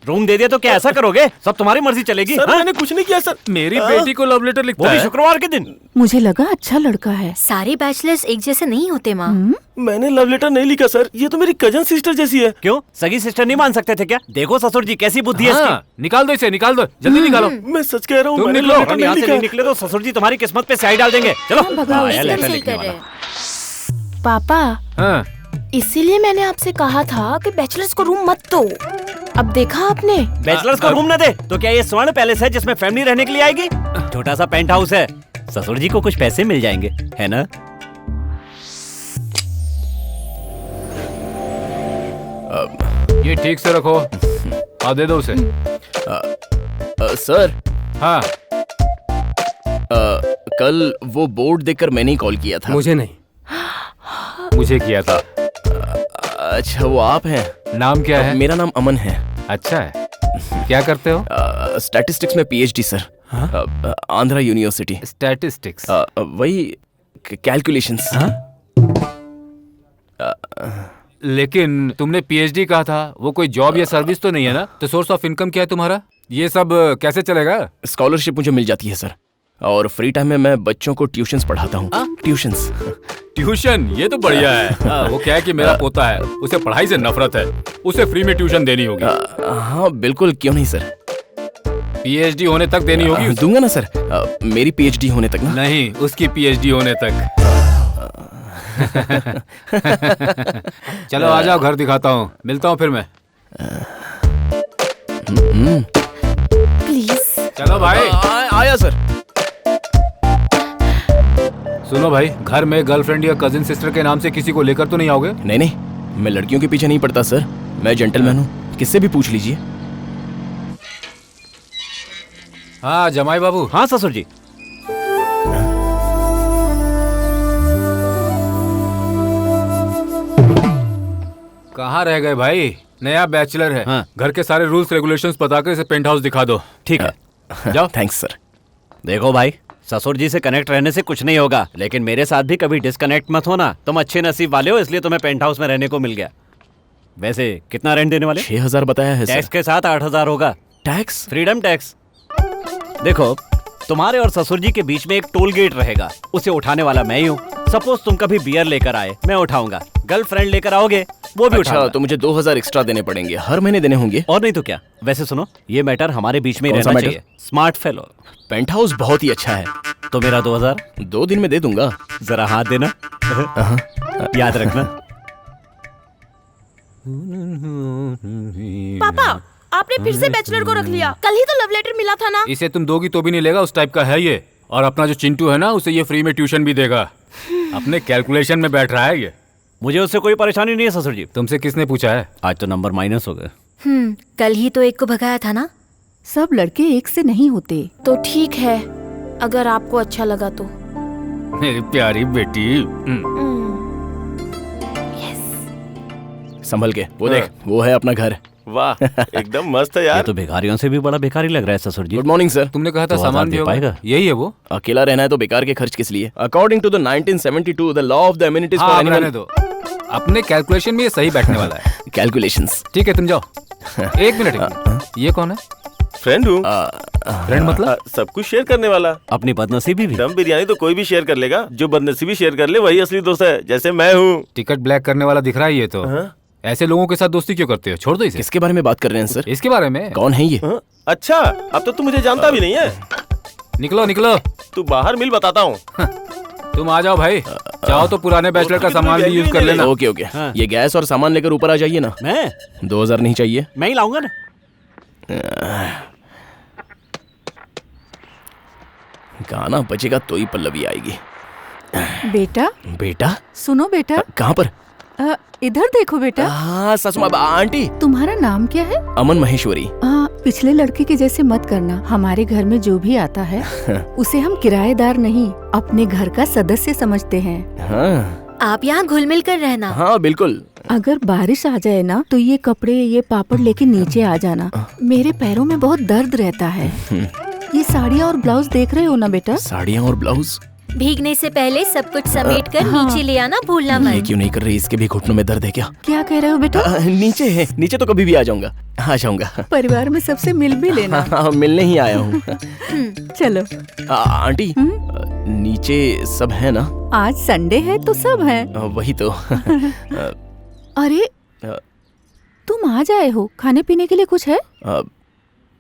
रूम दे दिया तो क्या ऐसा करोगे? सब तुम्हारी मर्जी चलेगी? सर मैंने कुछ नहीं किया सर। मेरी बेटी को लव लेटर लिखता वो भी है। शुक्रवार के दिन। मुझे लगा अच्छा लड़का है। सारे बैचलर्स एक जैसे नहीं होते माँ। मैंने लव लेटर नहीं लिखा सर, ये तो मेरी कजन सिस्टर जैसी है। क्यों, सगी सिस्टर नहीं मान सकते थे क्या? देखो ससुर जी कैसी बुद्धि है इसकी। निकाल दो इसे, निकाल दो, जल्दी निकालो। मैं सच कह रहा हूँ, तुम मैंने निकलो। लव लेटर हम यहाँ नहीं से लिखा। नहीं निकले तो ससुर जी तुम्हारी किस्मत पे स्याही डाल देंगे। चलो। आया लेटर लिखने वाला। पापा, हाँ। इसीलिए मैंने आपसे कहा था कि बैचलर्स को रूम मत दो। अब देखा आपने? बैचलर्स को रूम न दे तो क्या ये स्वर्ण पैलेस है जिसमें फैमिली रहने के लिए आएगी? छोटा सा पेंट हाउस है। ससुर जी को कुछ पैसे मिल जाएंगे, है ना? ये ठीक से रखो। हाँ दे दो उसे। सर। हाँ। कल वो बोर्ड देखकर मैंने ही कॉल किया था। मुझे नहीं, मुझे किया था। अच्छा वो आप हैं? नाम क्या है? मेरा नाम अमन है। अच्छा है। क्या करते हो? स्टैटिस्टिक्स में PhD sir. Andhra university. Statistics? वही कैलकुलेशंस। लेकिन तुमने पीएचडी कहा था, वो कोई जॉब या सर्विस तो नहीं है ना? तो सोर्स ऑफ इनकम क्या है तुम्हारा? ये सब कैसे चलेगा? स्कॉलरशिप मुझे मिल जाती है सर, और फ्री टाइम में मैं बच्चों को ट्यूशंस पढ़ाता हूँ। ट्यूशंस? ट्यूशन? ये तो बढ़िया है। वो क्या है कि मेरा पोता है, उसे पढ़ाई से नफरत है, उसे फ्री में ट्यूशन देनी होगी। हाँ बिल्कुल, क्यों नहीं सर। पीएचडी होने तक देनी होगी। दूंगा ना सर, मेरी पीएचडी होने तक ना। नहीं, उसकी पीएचडी होने तक। चलो आ जाओ, घर दिखाता हूँ। मिलता हूँ फिर मैं। प्लीज। चलो भाई। आया सर। सुनो भाई, घर में गर्लफ्रेंड या कजिन सिस्टर के नाम से किसी को लेकर तो नहीं आओगे? नहीं नहीं, मैं लड़कियों के पीछे नहीं पड़ता सर, मैं जेंटलमैन हूँ, किससे भी पूछ लीजिए। हाँ जमाई बाबू। हाँ ससुर जी। कहाँ रह गए भाई? नया बैचलर है। हाँ। घर के सारे रूल्स रेगुलेशंस बता कर इसे पेंट हाउस दिखा दो। ठीक है। जाओ। Thanks sir. देखो भाई, ससुर जी से कनेक्ट रहने से कुछ नहीं होगा, लेकिन मेरे साथ भी कभी डिस्कनेक्ट मत होना। तुम अच्छे नसीब वाले हो, इसलिए तुम्हें पेंट हाउस में रहने को मिल गया। वैसे कितना रेंट देने वाले? 6,000 बताया है सर। टैक्स के साथ 8,000 होगा। टैक्स? Freedom tax. देखो, तुम्हारे और ससुर जी के बीच में एक टोल गेट रहेगा, उसे उठाने वाला मैं ही हूँ। सपोज तुम कभी बियर लेकर आए, मैं उठाऊंगा। गर्लफ्रेंड लेकर आओगे, वो भी अच्छा, तो मुझे 2,000 एक्स्ट्रा देने पड़ेंगे, हर महीने देने होंगे। और नहीं तो क्या। वैसे सुनो, ये मैटर हमारे बीच में ही रहना चाहिए। Smart fellow. पेंट हाउस बहुत ही अच्छा है। तो मेरा 2,000 2 दिन में दे दूंगा। जरा हाथ देना। याद रखना। पापा, आपने फिर से बैचलर को रख लिया। कल ही तो लव लेटर मिला था ना। इसे तुम दोगी तो भी नहीं लेगा, उस टाइप का है ये। और अपना जो चिंटू है ना, उसे ये फ्री में ट्यूशन भी देगा। अपने कैलकुलेशन में बैठ रहा है ये। मुझे उससे कोई परेशानी नहीं है ससुर जी। तुमसे किसने पूछा है? आज तो नंबर माइनस हो गए। कल ही तो एक को भगाया था ना। सब लड़के एक से नहीं होते। तो ठीक है, अगर आपको अच्छा लगा तो। मेरी प्यारी बेटी। संभल के, वो देख, वो है अपना घर। वाह, एकदम मस्त है यार। ये तो भिखारियों से भी बड़ा भिखारी लग रहा है ससुर जी। Good morning sir. तुमने कहा था सामान भी होगा। पाएगा। यही है वो। अकेला रहना है तो बेकार के खर्च किस लिए? According to the 1972 the law of the amenities for animal. रहने दो, अपने कैलकुलेशन में ये सही बैठने वाला है। कैलकुलेशंस। ठीक है, तुम जाओ। एक मिनट, ये कौन है? फ्रेंड हूँ। फ्रेंड मतलब? सब कुछ शेयर करने वाला। अपनी बदनसीबी भी। दम बिरयानी तो कोई भी शेयर कर लेगा, जो बदनसीबी शेयर कर ले वही असली दोस्त है, जैसे मैं हूँ। टिकट ब्लैक करने वाला दिख रहा है ये तो। ऐसे लोगों के साथ दोस्ती क्यों करते हो? छोड़ दो इसे। किसके बारे में बात कर रहे हैं सर? इसके बारे में। कौन है ये? अच्छा, अब तो तू मुझे जानता भी नहीं है। निकलो निकलो, तू बाहर मिल, बताता हूँ। तुम आ जाओ भाई। चाहो तो पुराने बैचलर का सामान भी यूज कर लेना। ओके ओके, ये गैस और सामान लेकर ऊपर आ जाइए ना। मैं 2000 नहीं चाहिए? मैं ही लाऊंगा ना। गाना बजेगा तो ही पल्लवी आएगी। बेटा। बेटा? सुनो बेटा। कहाँ पर? इधर देखो बेटा। हाँ ससुमा आंटी। तुम्हारा नाम क्या है? अमन महेश्वरी। पिछले लड़के के जैसे मत करना। हमारे घर में जो भी आता है उसे हम किराएदार नहीं, अपने घर का सदस्य समझते हैं। हाँ। आप यहाँ घुल मिल कर रहना। हाँ बिल्कुल। अगर बारिश आ जाए ना तो ये कपड़े, ये पापड़ लेके नीचे आ जाना। मेरे पैरों में बहुत दर्द रहता है। ये साड़ियाँ और ब्लाउज देख रहे हो ना बेटा? साड़ियाँ और ब्लाउज? भीगने से पहले सब कुछ समेट कर नीचे ले आना भूलना मत। ये क्यों नहीं कर रही? इसके भी घुटनों में दर्द है क्या? क्या कह रहे हो बेटा? नीचे है, नीचे तो कभी भी आ जाऊंगा। आ जाऊंगा। परिवार में सबसे मिल भी लेना। हाँ, मिलने ही आया हूँ। चलो। आंटी, नीचे सब है ना? आज संडे है तो सब है। वही तो। अरे तुम आ जाए हो, खाने पीने के लिए कुछ है?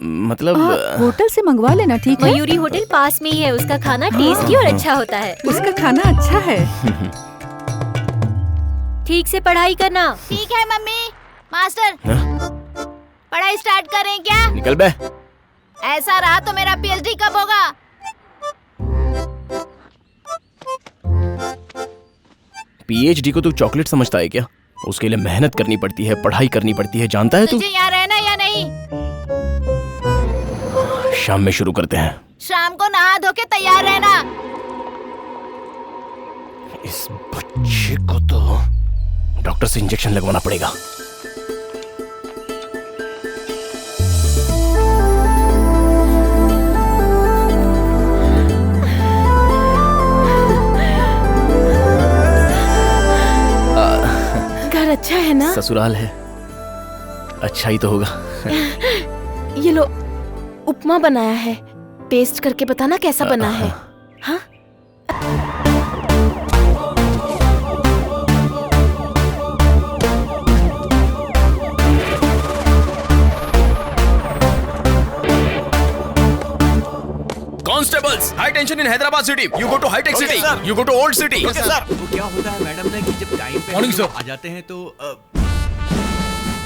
मतलब होटल से मंगवा लेना, ठीक है? मयूरी होटल पास में ही है, उसका खाना टेस्टी और अच्छा होता है। उसका खाना अच्छा है। ठीक से पढ़ाई करना। ठीक है मम्मी। मास्टर, पढ़ाई स्टार्ट करें क्या? निकल बे। ऐसा रहा तो मेरा पीएचडी कब होगा? पीएचडी को तू चॉकलेट समझता है क्या? उसके लिए मेहनत करनी पड़ती है, पढ़ाई करनी पड़ती है, जानता है तू? तुझे यहाँ रहना या नहीं? शाम में शुरू करते हैं। शाम को नहा धो के तैयार रहना। इस बच्चे को तो डॉक्टर से इंजेक्शन लगवाना पड़ेगा। घर अच्छा है ना? ससुराल है, अच्छा ही तो होगा। ये लो, उपमा बनाया है, टेस्ट करके बताना कैसा बना है। हाँ? Constables, high tension in Hyderabad city. You go to high tech city. You go to old city. तो क्या होता है मैडम ना कि जब टाइम पे Morning, sir. आ जाते हैं तो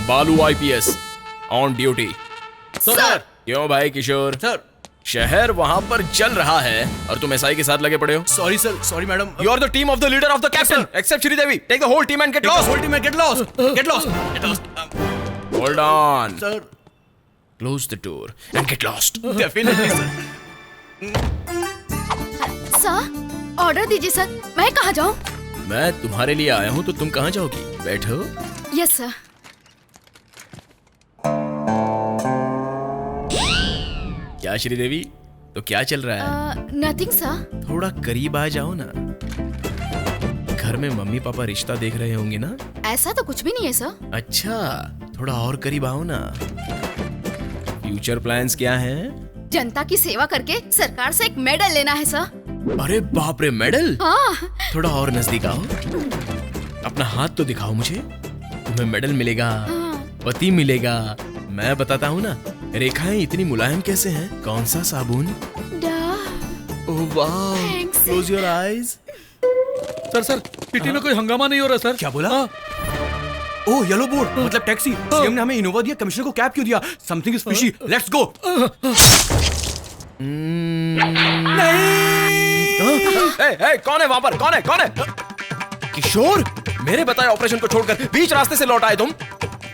बालू IPS ऑन ड्यूटी। सर। क्यों भाई किशोर? सर, शहर वहाँ पर चल रहा है और तुम SI के साथ लगे पड़े हो। Sorry sir, sorry madam. You are the team of the leader of the captain, except Sridevi. Take the whole team and get lost. Whole team and get lost. Get lost. Get lost. Hold on. Sir. Close the door and get lost. Definitely sir. Sir, order दीजिए sir. मैं कहाँ जाऊँ? मैं तुम्हारे लिए आया हूँ तो तुम कहाँ जाओगी? बैठो। Yes sir. क्या श्रीदेवी, तो क्या चल रहा है? Nothing sir. थोड़ा करीब आ जाओ ना। घर में मम्मी पापा रिश्ता देख रहे होंगे ना? ऐसा तो कुछ भी नहीं है सर। अच्छा, थोड़ा और करीब आओ ना। फ्यूचर प्लान्स क्या हैं? जनता की सेवा करके सरकार से एक मेडल लेना है सर। अरे बाप रे, मेडल? हाँ। थोड़ा और नजदीक आओ, अपना हाथ तो दिखाओ मुझे। तुम्हें मेडल मिलेगा, पति मिलेगा। मैं बताता हूँ ना, रेखाएं इतनी मुलायम कैसे हैं? कौन सा साबुन? ओह वाह, क्लोज योर आईज। सर, पिटी में कोई हंगामा नहीं हो रहा सर? क्या बोला? ओह, येलो बोर्ड मतलब टैक्सी। सीएम ने हमें इनोवा दिया, कमिश्नर को कैब क्यों दिया? Something is fishy. Let's go. नहीं। कौन है वहाँ पर? कौन है? किशोर, मेरे बताए ऑपरेशन को छोड़कर बीच रास्ते से लौट आए तुम?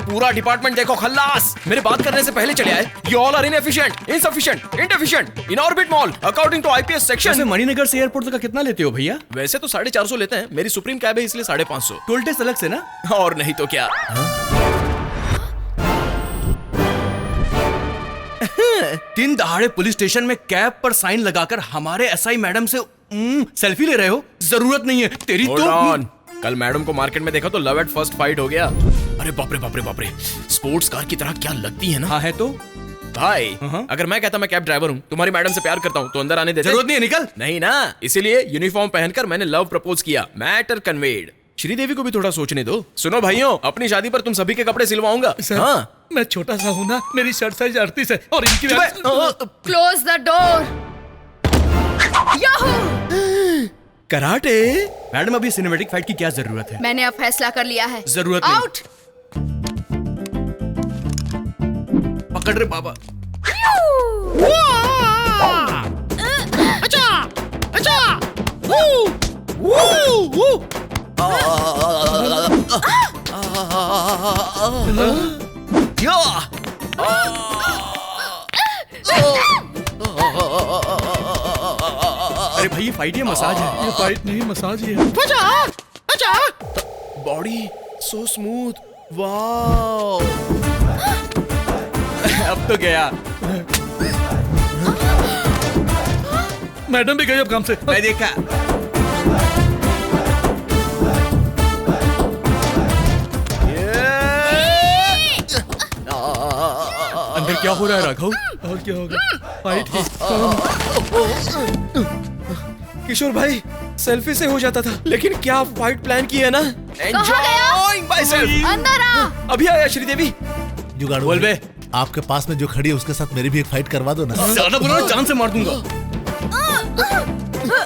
पूरा डिपार्टमेंट देखो खल्लास। मेरे बात करने से पहले चले आए। You all are inefficient, insufficient, inefficient, in orbit mall, according to IPS section। वैसे मणिनगर से एयरपोर्ट तक का कितना लेते हो भैया? वैसे तो 450 लेते हैं, मेरी सुप्रीम कैब है इसलिए 550। टोल टैक्स अलग से ना? और नहीं तो क्या। दिन दहाड़े पुलिस स्टेशन में कैब पर साइन लगाकर हमारे एसआई मैडम से सेल्फी ले रहे हो? जरूरत नहीं है तेरी। Hold तो on। कल मैडम को मार्केट में देखा तो लव एट फर्स्ट फाइट हो गया। अरे बाप रे बाप रे बाप रे, स्पोर्ट्स कार की तरह क्या लगती है ना। हाँ है तो भाई अगर मैं कहता मैं कैब ड्राइवर हूँ, तुम्हारी मैडम से प्यार करता हूँ तो अंदर आने देते? जरूरत नहीं है, निकल। नहीं ना, इसीलिए यूनिफॉर्म पहनकर मैंने लव प्रपोज किया। Matter conveyed. श्रीदेवी को भी थोड़ा सोचने दो। सुनो भाइयों, अपनी शादी पर तुम सभी के कपड़े सिलवाऊंगा। हाँ मैं छोटा सा हूँ ना, मेरी शर्ट साइज 38 है और इनकी close the door. Karate. Madam अभी सिनेमैटिक फाइट की क्या जरूरत है? मैंने अब फैसला कर लिया है। जरूरत नहीं। आउट। पकड़ रे बाबा। अच्छा अच्छा। अरे भाई ये फाइट है मसाज है? ये फाइट नहीं मसाज ही है। Body so smooth. वाओ। अब तो गया। मैडम भी गई अब काम से। मैं देखा। अंदर क्या हो रहा है राघव? और क्या होगा? फाइट किशोर भाई सेल्फी से हो जाता था, लेकिन क्या फाइट प्लान की है ना। Enjoying by self. अंदर आ। अभी आया श्रीदेवी। जुगाड़ बोल बे। आपके पास में जो खड़ी है उसके साथ मेरी भी एक फाइट करवा दो ना। ज्यादा बोलो जान से मार दूंगा।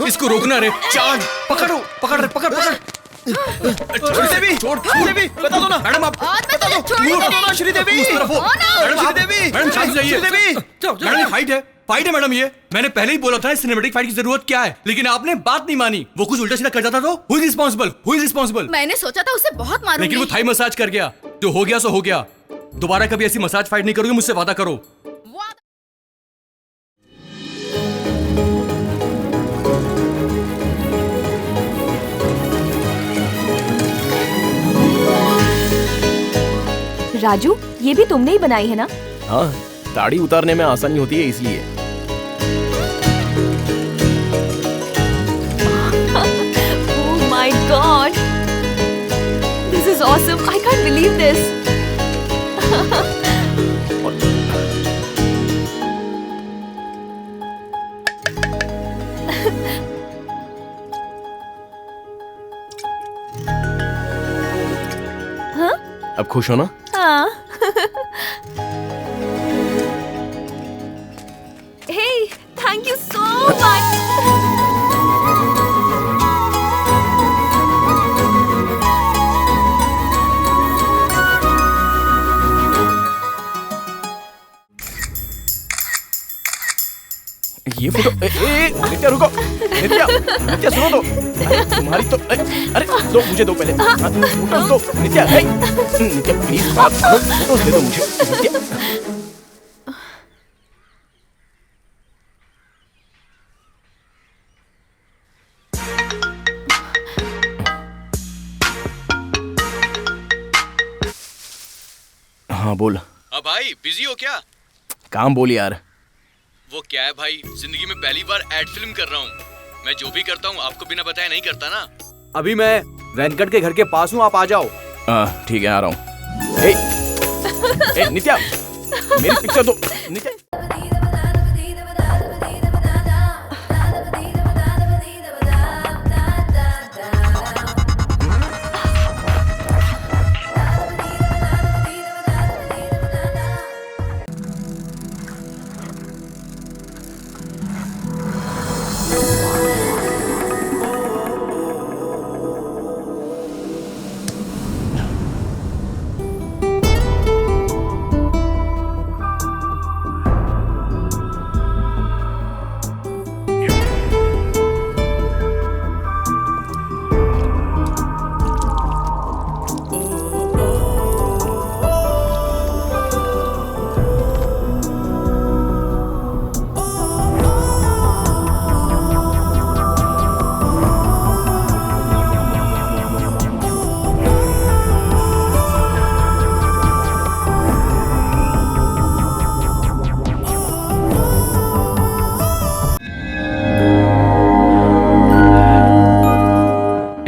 इसको रोकना रे। चांद पकड़ो, पकड़ रे, पकड़ पकड़। श्रीदेवी छोड़, श्रीदेवी बता दो ना मैडम, आप बता दो ना श्रीदेवी। मैडम श्रीदेवी, मैडम शांत जाइए। श्रीदेवी मैडम फाइट है, फाइट है मैडम। ये मैंने पहले ही बोला था सिनेमैटिक फाइट की जरूरत क्या है, लेकिन आपने बात नहीं मानी। वो कुछ उल्टा सीधा कर जाता तो who is responsible? Who is responsible? मैंने सोचा था उसे बहुत मारूंगी, लेकिन वो थाई मसाज कर गया। जो हो गया सो हो गया। दोबारा कभी ऐसी मसाज फाइट नहीं करोगे, मुझसे वादा करो। राजू, ये भी तुमने ही बनाई है ना? हाँ, दाढ़ी उतारने में आसानी होती है इसलिए। Oh my God! This is awesome! I can't believe this. हाँ? अब खुश हो ना? हाँ। Hey, thank you so much. ये फोटो नित्या रुको। नित्या सुनो तो। अरे तुम्हारी तो अरे दो, मुझे दो पहले। फोटोज दो नित्या। नित्या प्लीज बात करो, फोटोज दे दो मुझे नित्या। हाँ बोल। भाई बिजी हो क्या? काम बोल यार। वो क्या है भाई, जिंदगी में पहली बार एड फिल्म कर रहा हूँ। मैं जो भी करता हूँ आपको बिना बताए नहीं करता ना। अभी मैं वेंकट के घर के पास हूँ, आप आ जाओ। ठीक है आ रहा हूँ। नित्या मेरी पिक्चर दो। नित्या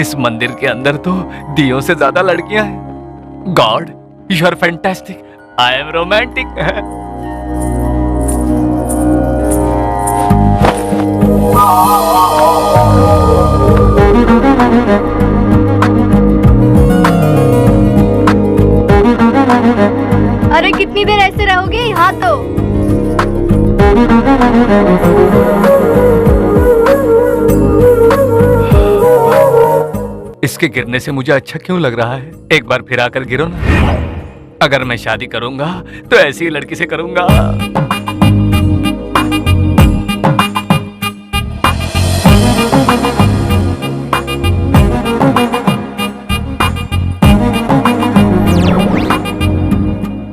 इस मंदिर के अंदर तो दियों से ज्यादा लड़कियां हैं। God, you are fantastic, I am romantic. अरे कितनी देर ऐसे रहोगे यहाँ तो? इसके गिरने से मुझे अच्छा क्यों लग रहा है? एक बार फिर आकर गिरो ना। अगर मैं शादी करूंगा तो ऐसी ही लड़की से करूंगा।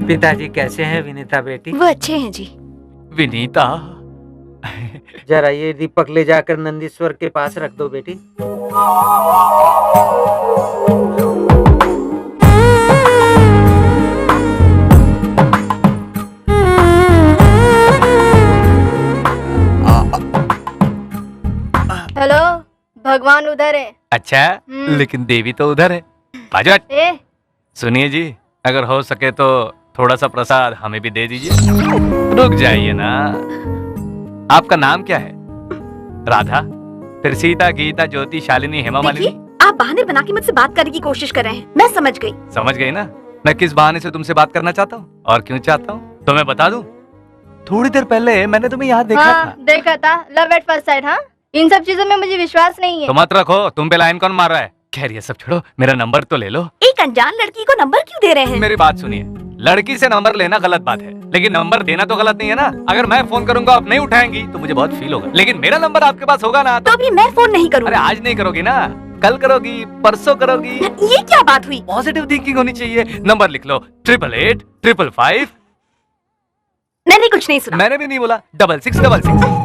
पिताजी कैसे हैं विनीता बेटी? वो अच्छे हैं जी। विनीता, जरा ये दीपक ले जाकर नंदीश्वर के पास रख दो बेटी। हेलो, भगवान उधर है। अच्छा, लेकिन देवी तो उधर है। बाजू हट। ए, सुनिए जी, अगर हो सके तो थोड़ा सा प्रसाद हमें भी दे दीजिए। रुक जाइए ना। आपका नाम क्या है? राधा, फिर सीता, गीता, ज्योति, शालिनी, हेमा मालिनी। आप बहाने बना के मुझसे बात करने की कोशिश कर रहे हैं। मैं समझ गई। समझ गई ना मैं किस बहाने से तुमसे बात करना चाहता हूँ और क्यों चाहता हूँ? तो मैं बता दूं, थोड़ी देर पहले मैंने तुम्हें यहाँ देखा था। देखा था। Love at first sight. हाँ, इन सब चीजों में मुझे विश्वास नहीं है। तो मत रखो, तुम पे लाइन कौन मार रहा है? खैर ये सब छोड़ो, मेरा नंबर तो ले लो। एक अनजान लड़की को नंबर क्यों दे रहे हैं? मेरी बात सुनिए, लड़की से नंबर लेना गलत बात है, लेकिन नंबर देना तो गलत नहीं है ना। अगर मैं फोन करूंगा आप नहीं उठाएंगी तो मुझे बहुत फील होगा, लेकिन मेरा नंबर आपके पास होगा ना। तो अभी मैं फोन नहीं करूंगी। अरे आज नहीं करोगी ना, कल करोगी, परसों करोगी। ये क्या बात हुई? पॉजिटिव थिंकिंग होनी चाहिए। नंबर लिख लो 888555। मैंने कुछ नहीं सुना। मैंने भी नहीं बोला। 6666।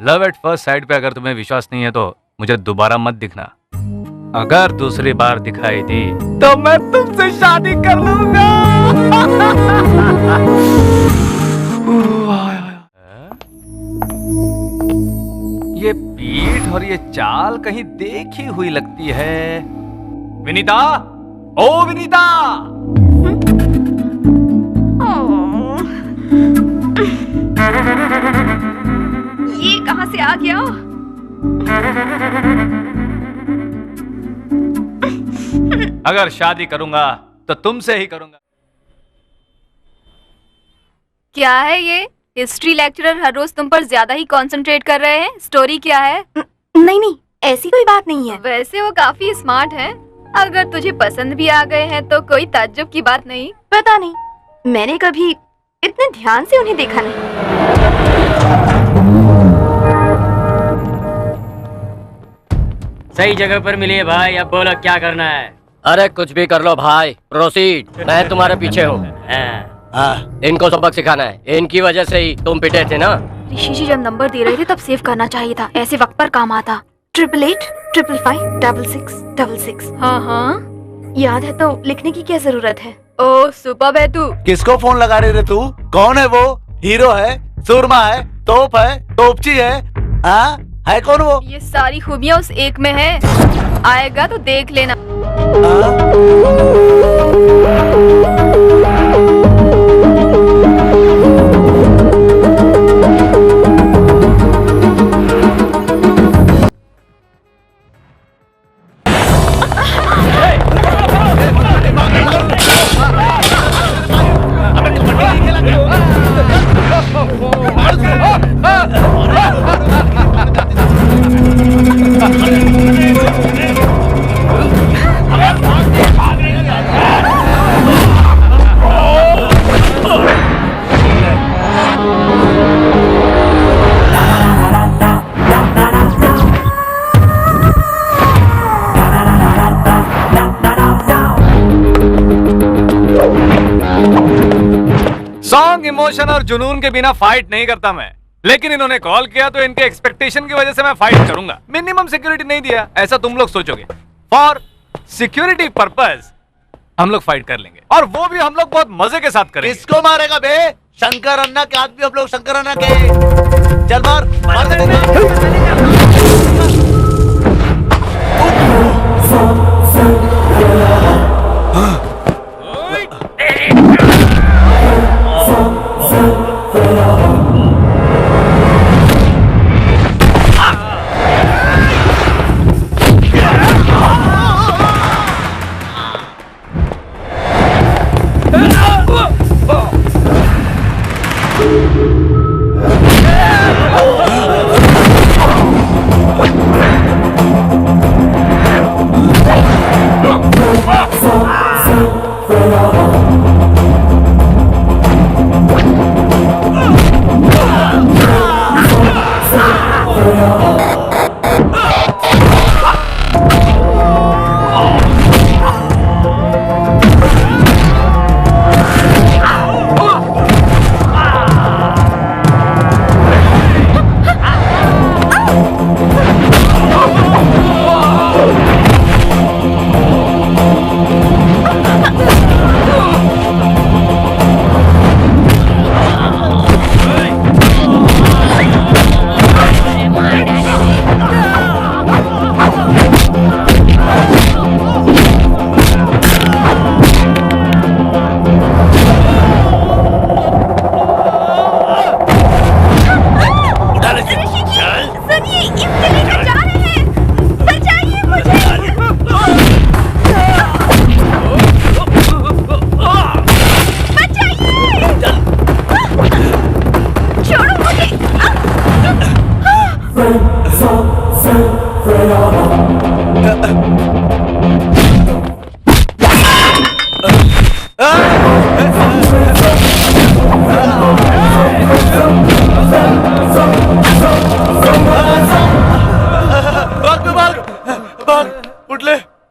लव एट फर्स्ट साइट पे अगर तुम्हें विश्वास नहीं है तो मुझे दोबारा मत दिखना। अगर दूसरी बार दिखाई दी तो मैं तुमसे शादी कर लूंगा। ये पीठ और ये चाल कहीं देखी हुई लगती है। विनीता, ओ विनीता। ये कहां से आ गया? अगर शादी करूंगा तो तुमसे ही करूंगा। क्या है ये? हिस्ट्री लेक्चरर हर रोज तुम पर ज्यादा ही कंसंट्रेट कर रहे हैं। स्टोरी क्या है? नहीं, ऐसी कोई बात नहीं है। वैसे वो काफी स्मार्ट है। अगर तुझे पसंद भी आ गए हैं तो कोई ताज्जुब की बात नहीं। पता नहीं, मैंने कभी इतने ध्यान से उन्हें देखा नहीं। सही जगह पर मिली है भाई, अब बोलो क्या करना है? अरे कुछ भी कर लो भाई, प्रोसीड। मैं तुम्हारे पीछे हूँ। इनको सबक सिखाना है, इनकी वजह से ही तुम पिटे थे ना। ऋषि जी जब नंबर दे रहे थे तब सेव करना चाहिए था, ऐसे वक्त पर काम आता। 8885556666। हाँ, याद है तो लिखने की क्या जरूरत है? ओ सुपर है तू। किसको फोन लगा रही रे तू? कौन है वो? हीरो है, सुरमा है, तोप है, तोपची है? हाँ, है कौन वो? ये सारी खूबियाँ उस एक में है, आएगा तो देख लेना। सॉन्ग, इमोशन और जुनून के बिना फाइट नहीं करता मैं, लेकिन इन्होंने कॉल किया तो इनके एक्सपेक्टेशन की वजह से मैं फाइट करूंगा। मिनिमम सिक्योरिटी नहीं दिया ऐसा तुम लोग सोचोगे। फॉर सिक्योरिटी पर्पस हम लोग फाइट कर लेंगे, और वो भी हम लोग बहुत मजे के साथ करेंगे। किसको मारेगा बे? शंकर अन्ना के आदमी हम लोग, शंकर अन्ना के। चल मार, मार दे।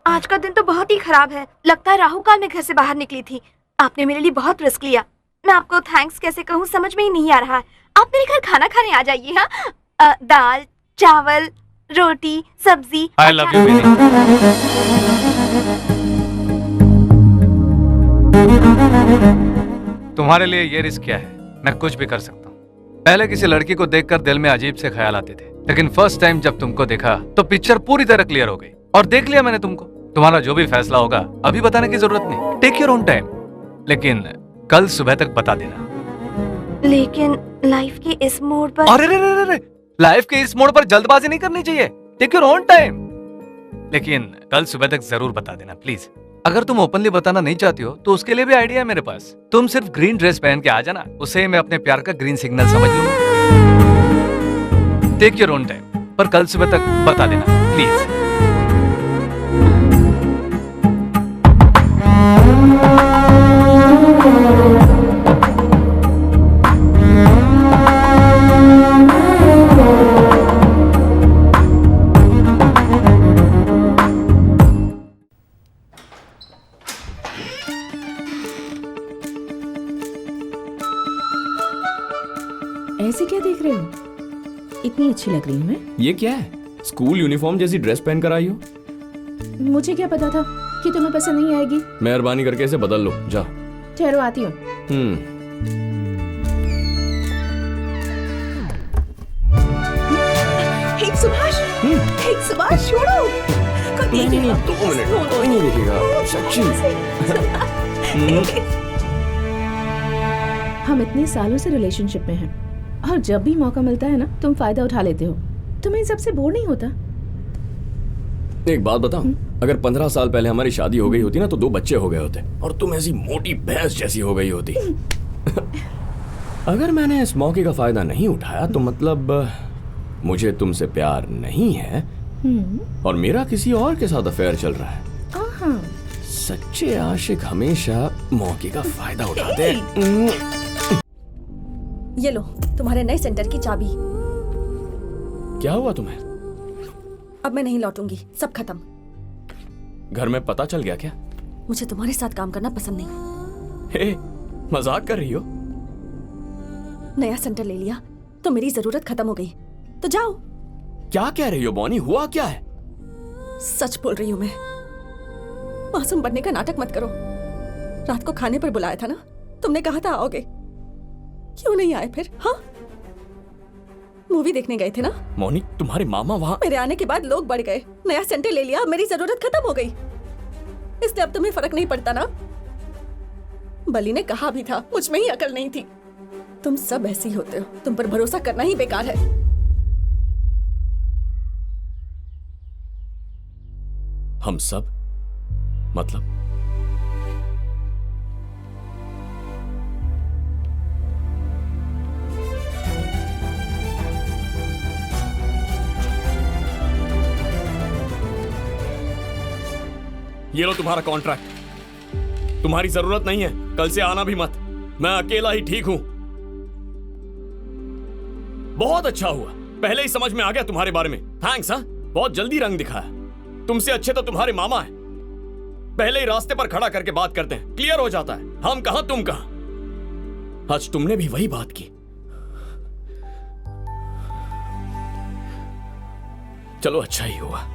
आज का दिन तो बहुत ही खराब है। लगता है राहु काल में घर से बाहर निकली थी। आपने मेरे लिए बहुत रिस्क लिया। मैं आपको थैंक्स कैसे कहूँ समझ में ही नहीं आ रहा है। आप मेरे घर खाना खाने आ जाइए। हाँ, दाल चावल रोटी सब्जी। I love you baby. तुम्हारे लिए ये रिस्क क्या है? मैं कुछ भी कर सकता हूँ। पहले किसी लड़की को देखकर दिल में अजीब से ख्याल आते थे, लेकिन फर्स्ट टाइम जब तुमको देखा तो पिक्चर पूरी तरह क्लियर हो गई और देख लिया मैंने तुमको। तुम्हारा जो भी फैसला होगा अभी बताने की जरूरत नहीं। टेक योर ओन टाइम, लेकिन कल सुबह तक बता देना। लेकिन लाइफ के इस मोड़ पर अरे लाइफ के इस मोड़ पर जल्दबाजी नहीं करनी चाहिए। टेक योर ओन टाइम, लेकिन कल सुबह तक जरूर बता देना प्लीज। अगर तुम ओपनली बताना नहीं चाहती हो तो उसके लिए भी आइडिया है मेरे पास। तुम सिर्फ ग्रीन ड्रेस पहन के आ जाना, उसे मैं अपने प्यार का ग्रीन सिग्नल समझ लूंगा। टेक योर ओन टाइम, पर कल सुबह तक बता देना प्लीज। ऐसे क्या देख रहे हो? इतनी अच्छी लग रही हूँ मैं। ये क्या है? स्कूल यूनिफॉर्म जैसी ड्रेस पहन कर आई हो। मुझे क्या पता था कि तुम्हें पसंद नहीं आएगी। मेहरबानी करके इसे बदल लो, जा। ठहरो, आती हूँ। हे सुभाष, हे सुभाष छोड़ो। नहीं, 2 मिनट, कोई नहीं देखेगा। सच्ची। हम इतने सालों से रिलेशनशिप में हैं और जब भी मौका मिलता है ना तुम फायदा उठा लेते हो। तुम्हें सबसे बोर नहीं होता? एक बात बताऊं, अगर 15 साल पहले हमारी शादी हो गई होती ना तो 2 बच्चे हो गए होते और तुम ऐसी मोटी भैंस जैसी हो गई होती। अगर मैंने इस मौके का फायदा नहीं उठाया तो मतलब मुझे तुमसे प्यार नहीं है और मेरा किसी और के साथ अफेयर चल रहा है। सच्चे आशिक हमेशा मौके का फायदा उठाते हैं। ये लो तुम्हारे नए सेंटर की चाबी। क्या हुआ तुम्हें? अब मैं नहीं लौटूंगी, सब खत्म। घर में पता चल गया क्या? मुझे तुम्हारे साथ काम करना पसंद नहीं। हे, मजाक कर रही हो? नया सेंटर ले लिया तो मेरी जरूरत खत्म हो गई, तो जाओ। क्या कह रही हो बॉनी? हुआ क्या है? सच बोल रही हूँ मैं। मासूम बनने का नाटक मत करो। रात को खाने पर बुलाया था ना, तुमने कहा था आओगे, क्यों नहीं आए फिर? हाँ, मूवी देखने गए थे ना? मोनी, तुम्हारे मामा वहाँ? मेरे आने के बाद लोग बढ़ गए, नया सेंटर ले लिया, मेरी जरूरत खत्म हो गई। इसलिए अब तुम्हें फर्क नहीं पड़ता ना? बली ने कहा भी था, मुझ में ही अकल नहीं थी। तुम सब ऐसे ही होते हो, तुम पर भरोसा करना ही बेकार है। हम सब मतलब? ये लो तुम्हारा कॉन्ट्रैक्ट। तुम्हारी जरूरत नहीं है, कल से आना भी मत। मैं अकेला ही ठीक हूं। बहुत अच्छा हुआ, पहले ही समझ में आ गया तुम्हारे बारे में। थैंक्स। हाँ, बहुत जल्दी रंग दिखाया। तुमसे अच्छे तो तुम्हारे मामा हैं। पहले ही रास्ते पर खड़ा करके बात करते हैं, क्लियर हो जाता है। हम कहां तुम कहां। आज तुमने भी वही बात की। चलो अच्छा ही हुआ।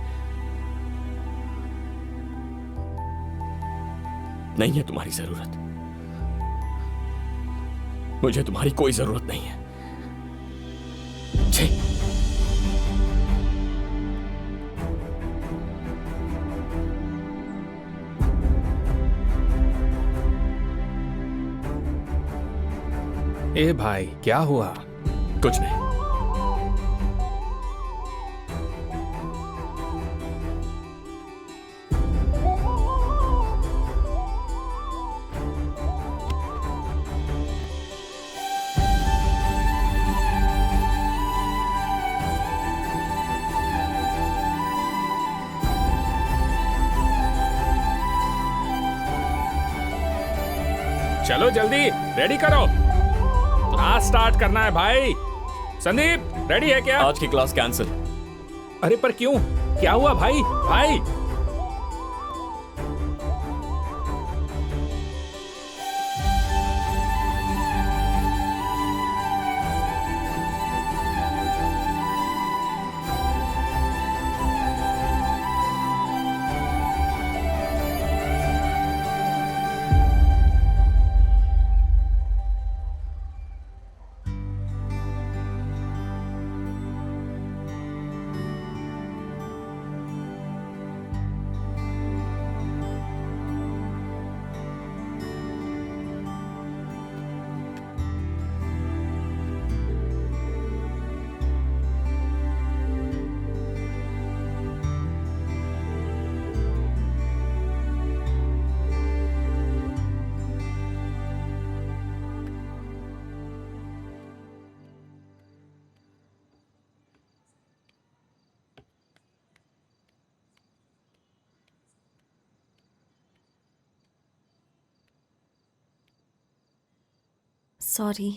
नहीं है तुम्हारी जरूरत, मुझे तुम्हारी कोई जरूरत नहीं है। छे। ए भाई, क्या हुआ? कुछ नहीं। चलो जल्दी रेडी करो, क्लास स्टार्ट करना है भाई। संदीप रेडी है क्या? आज की क्लास कैंसिल। अरे पर क्यों? क्या हुआ भाई? भाई sorry,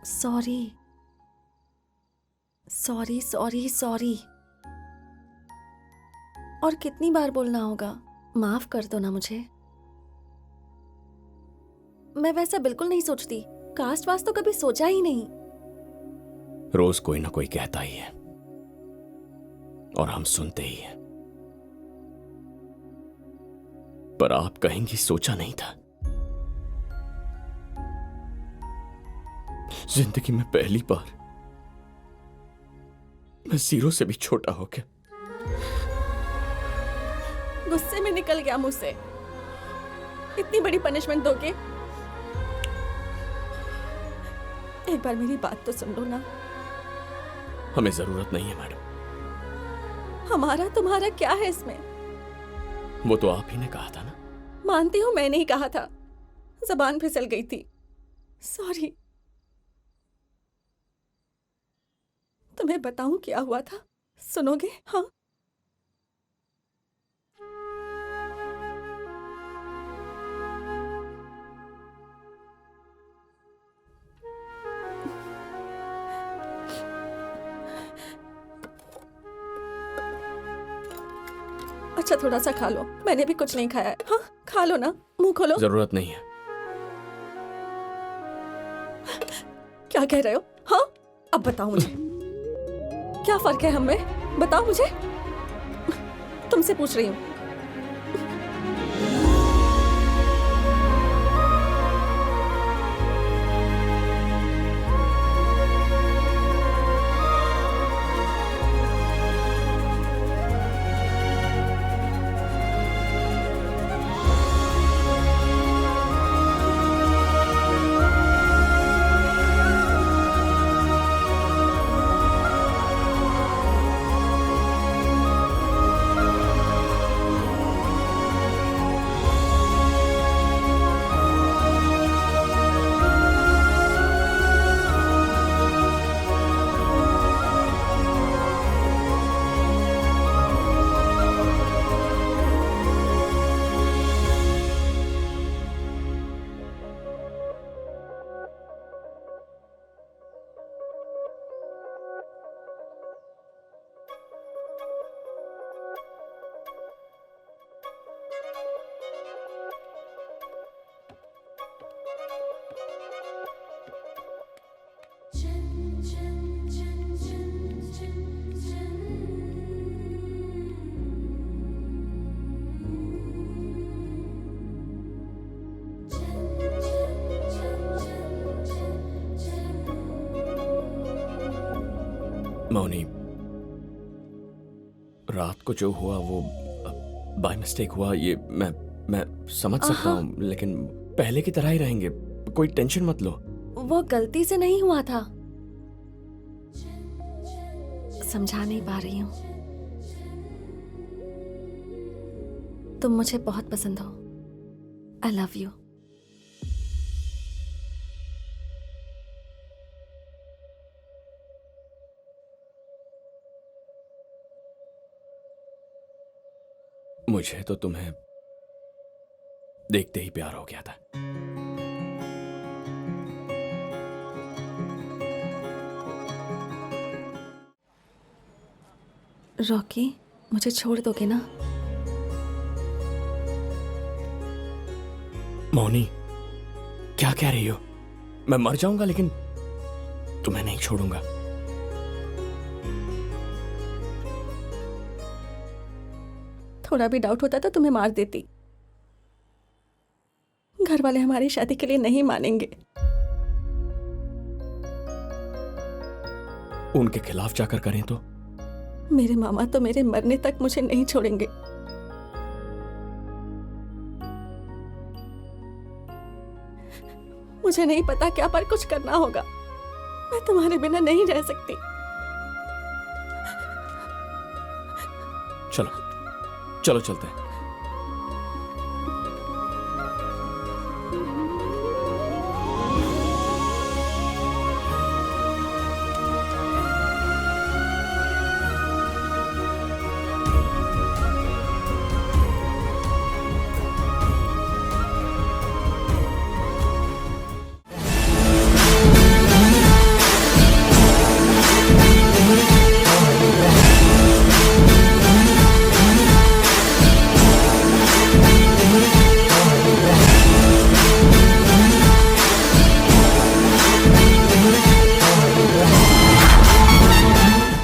sorry, sorry, sorry, sorry. और कितनी बार बोलना होगा? माफ कर दो ना मुझे। मैं वैसा बिल्कुल नहीं सोचती। कास्ट वास्ट तो कभी सोचा ही नहीं। रोज कोई ना कोई कहता ही है और हम सुनते ही हैं, पर आप कहेंगी सोचा नहीं था। जिंदगी में पहली बार मैं जीरो से भी छोटा हो गया। गुस्से में निकल गया मुझसे। इतनी बड़ी पनिशमेंट दोगे? एक बार मेरी बात तो सुन लो ना। हमें जरूरत नहीं है मैडम। हमारा तुम्हारा क्या है इसमें? वो तो आप ही ने कहा था ना। मानती हूँ मैंने ही कहा था, जबान फिसल गई थी। सॉरी। तुम्हें बताऊं क्या हुआ था? सुनोगे? हाँ। अच्छा थोड़ा सा खा लो, मैंने भी कुछ नहीं खाया है। हाँ खा लो ना, मुंह खोलो। जरूरत नहीं है। क्या कह रहे हो? हाँ अब बताओ मुझे, क्या फर्क है हम में? बताओ मुझे, तुमसे पूछ रही हूँ। मौनी, रात को जो हुआ वो बाय मिस्टेक हुआ, ये मैं समझ सकता हूँ, लेकिन पहले की तरह ही रहेंगे, कोई टेंशन मत लो। वो गलती से नहीं हुआ था, समझा नहीं पा रही हूँ। तुम मुझे बहुत पसंद हो। I love you. मुझे तो तुम्हें देखते ही प्यार हो गया था। रॉकी, मुझे छोड़ दोगे ना? मौनी, क्या कह रही हो? मैं मर जाऊंगा लेकिन तुम्हें नहीं छोड़ूंगा। थोड़ा भी डाउट होता तो तुम्हें मार देती। घर वाले हमारी शादी के लिए नहीं मानेंगे। उनके खिलाफ जाकर करें तो? मेरे मामा तो मेरे मरने तक मुझे नहीं छोड़ेंगे। मुझे नहीं पता क्या, पर कुछ करना होगा। मैं तुम्हारे बिना नहीं रह सकती। चलो चलो चलते हैं।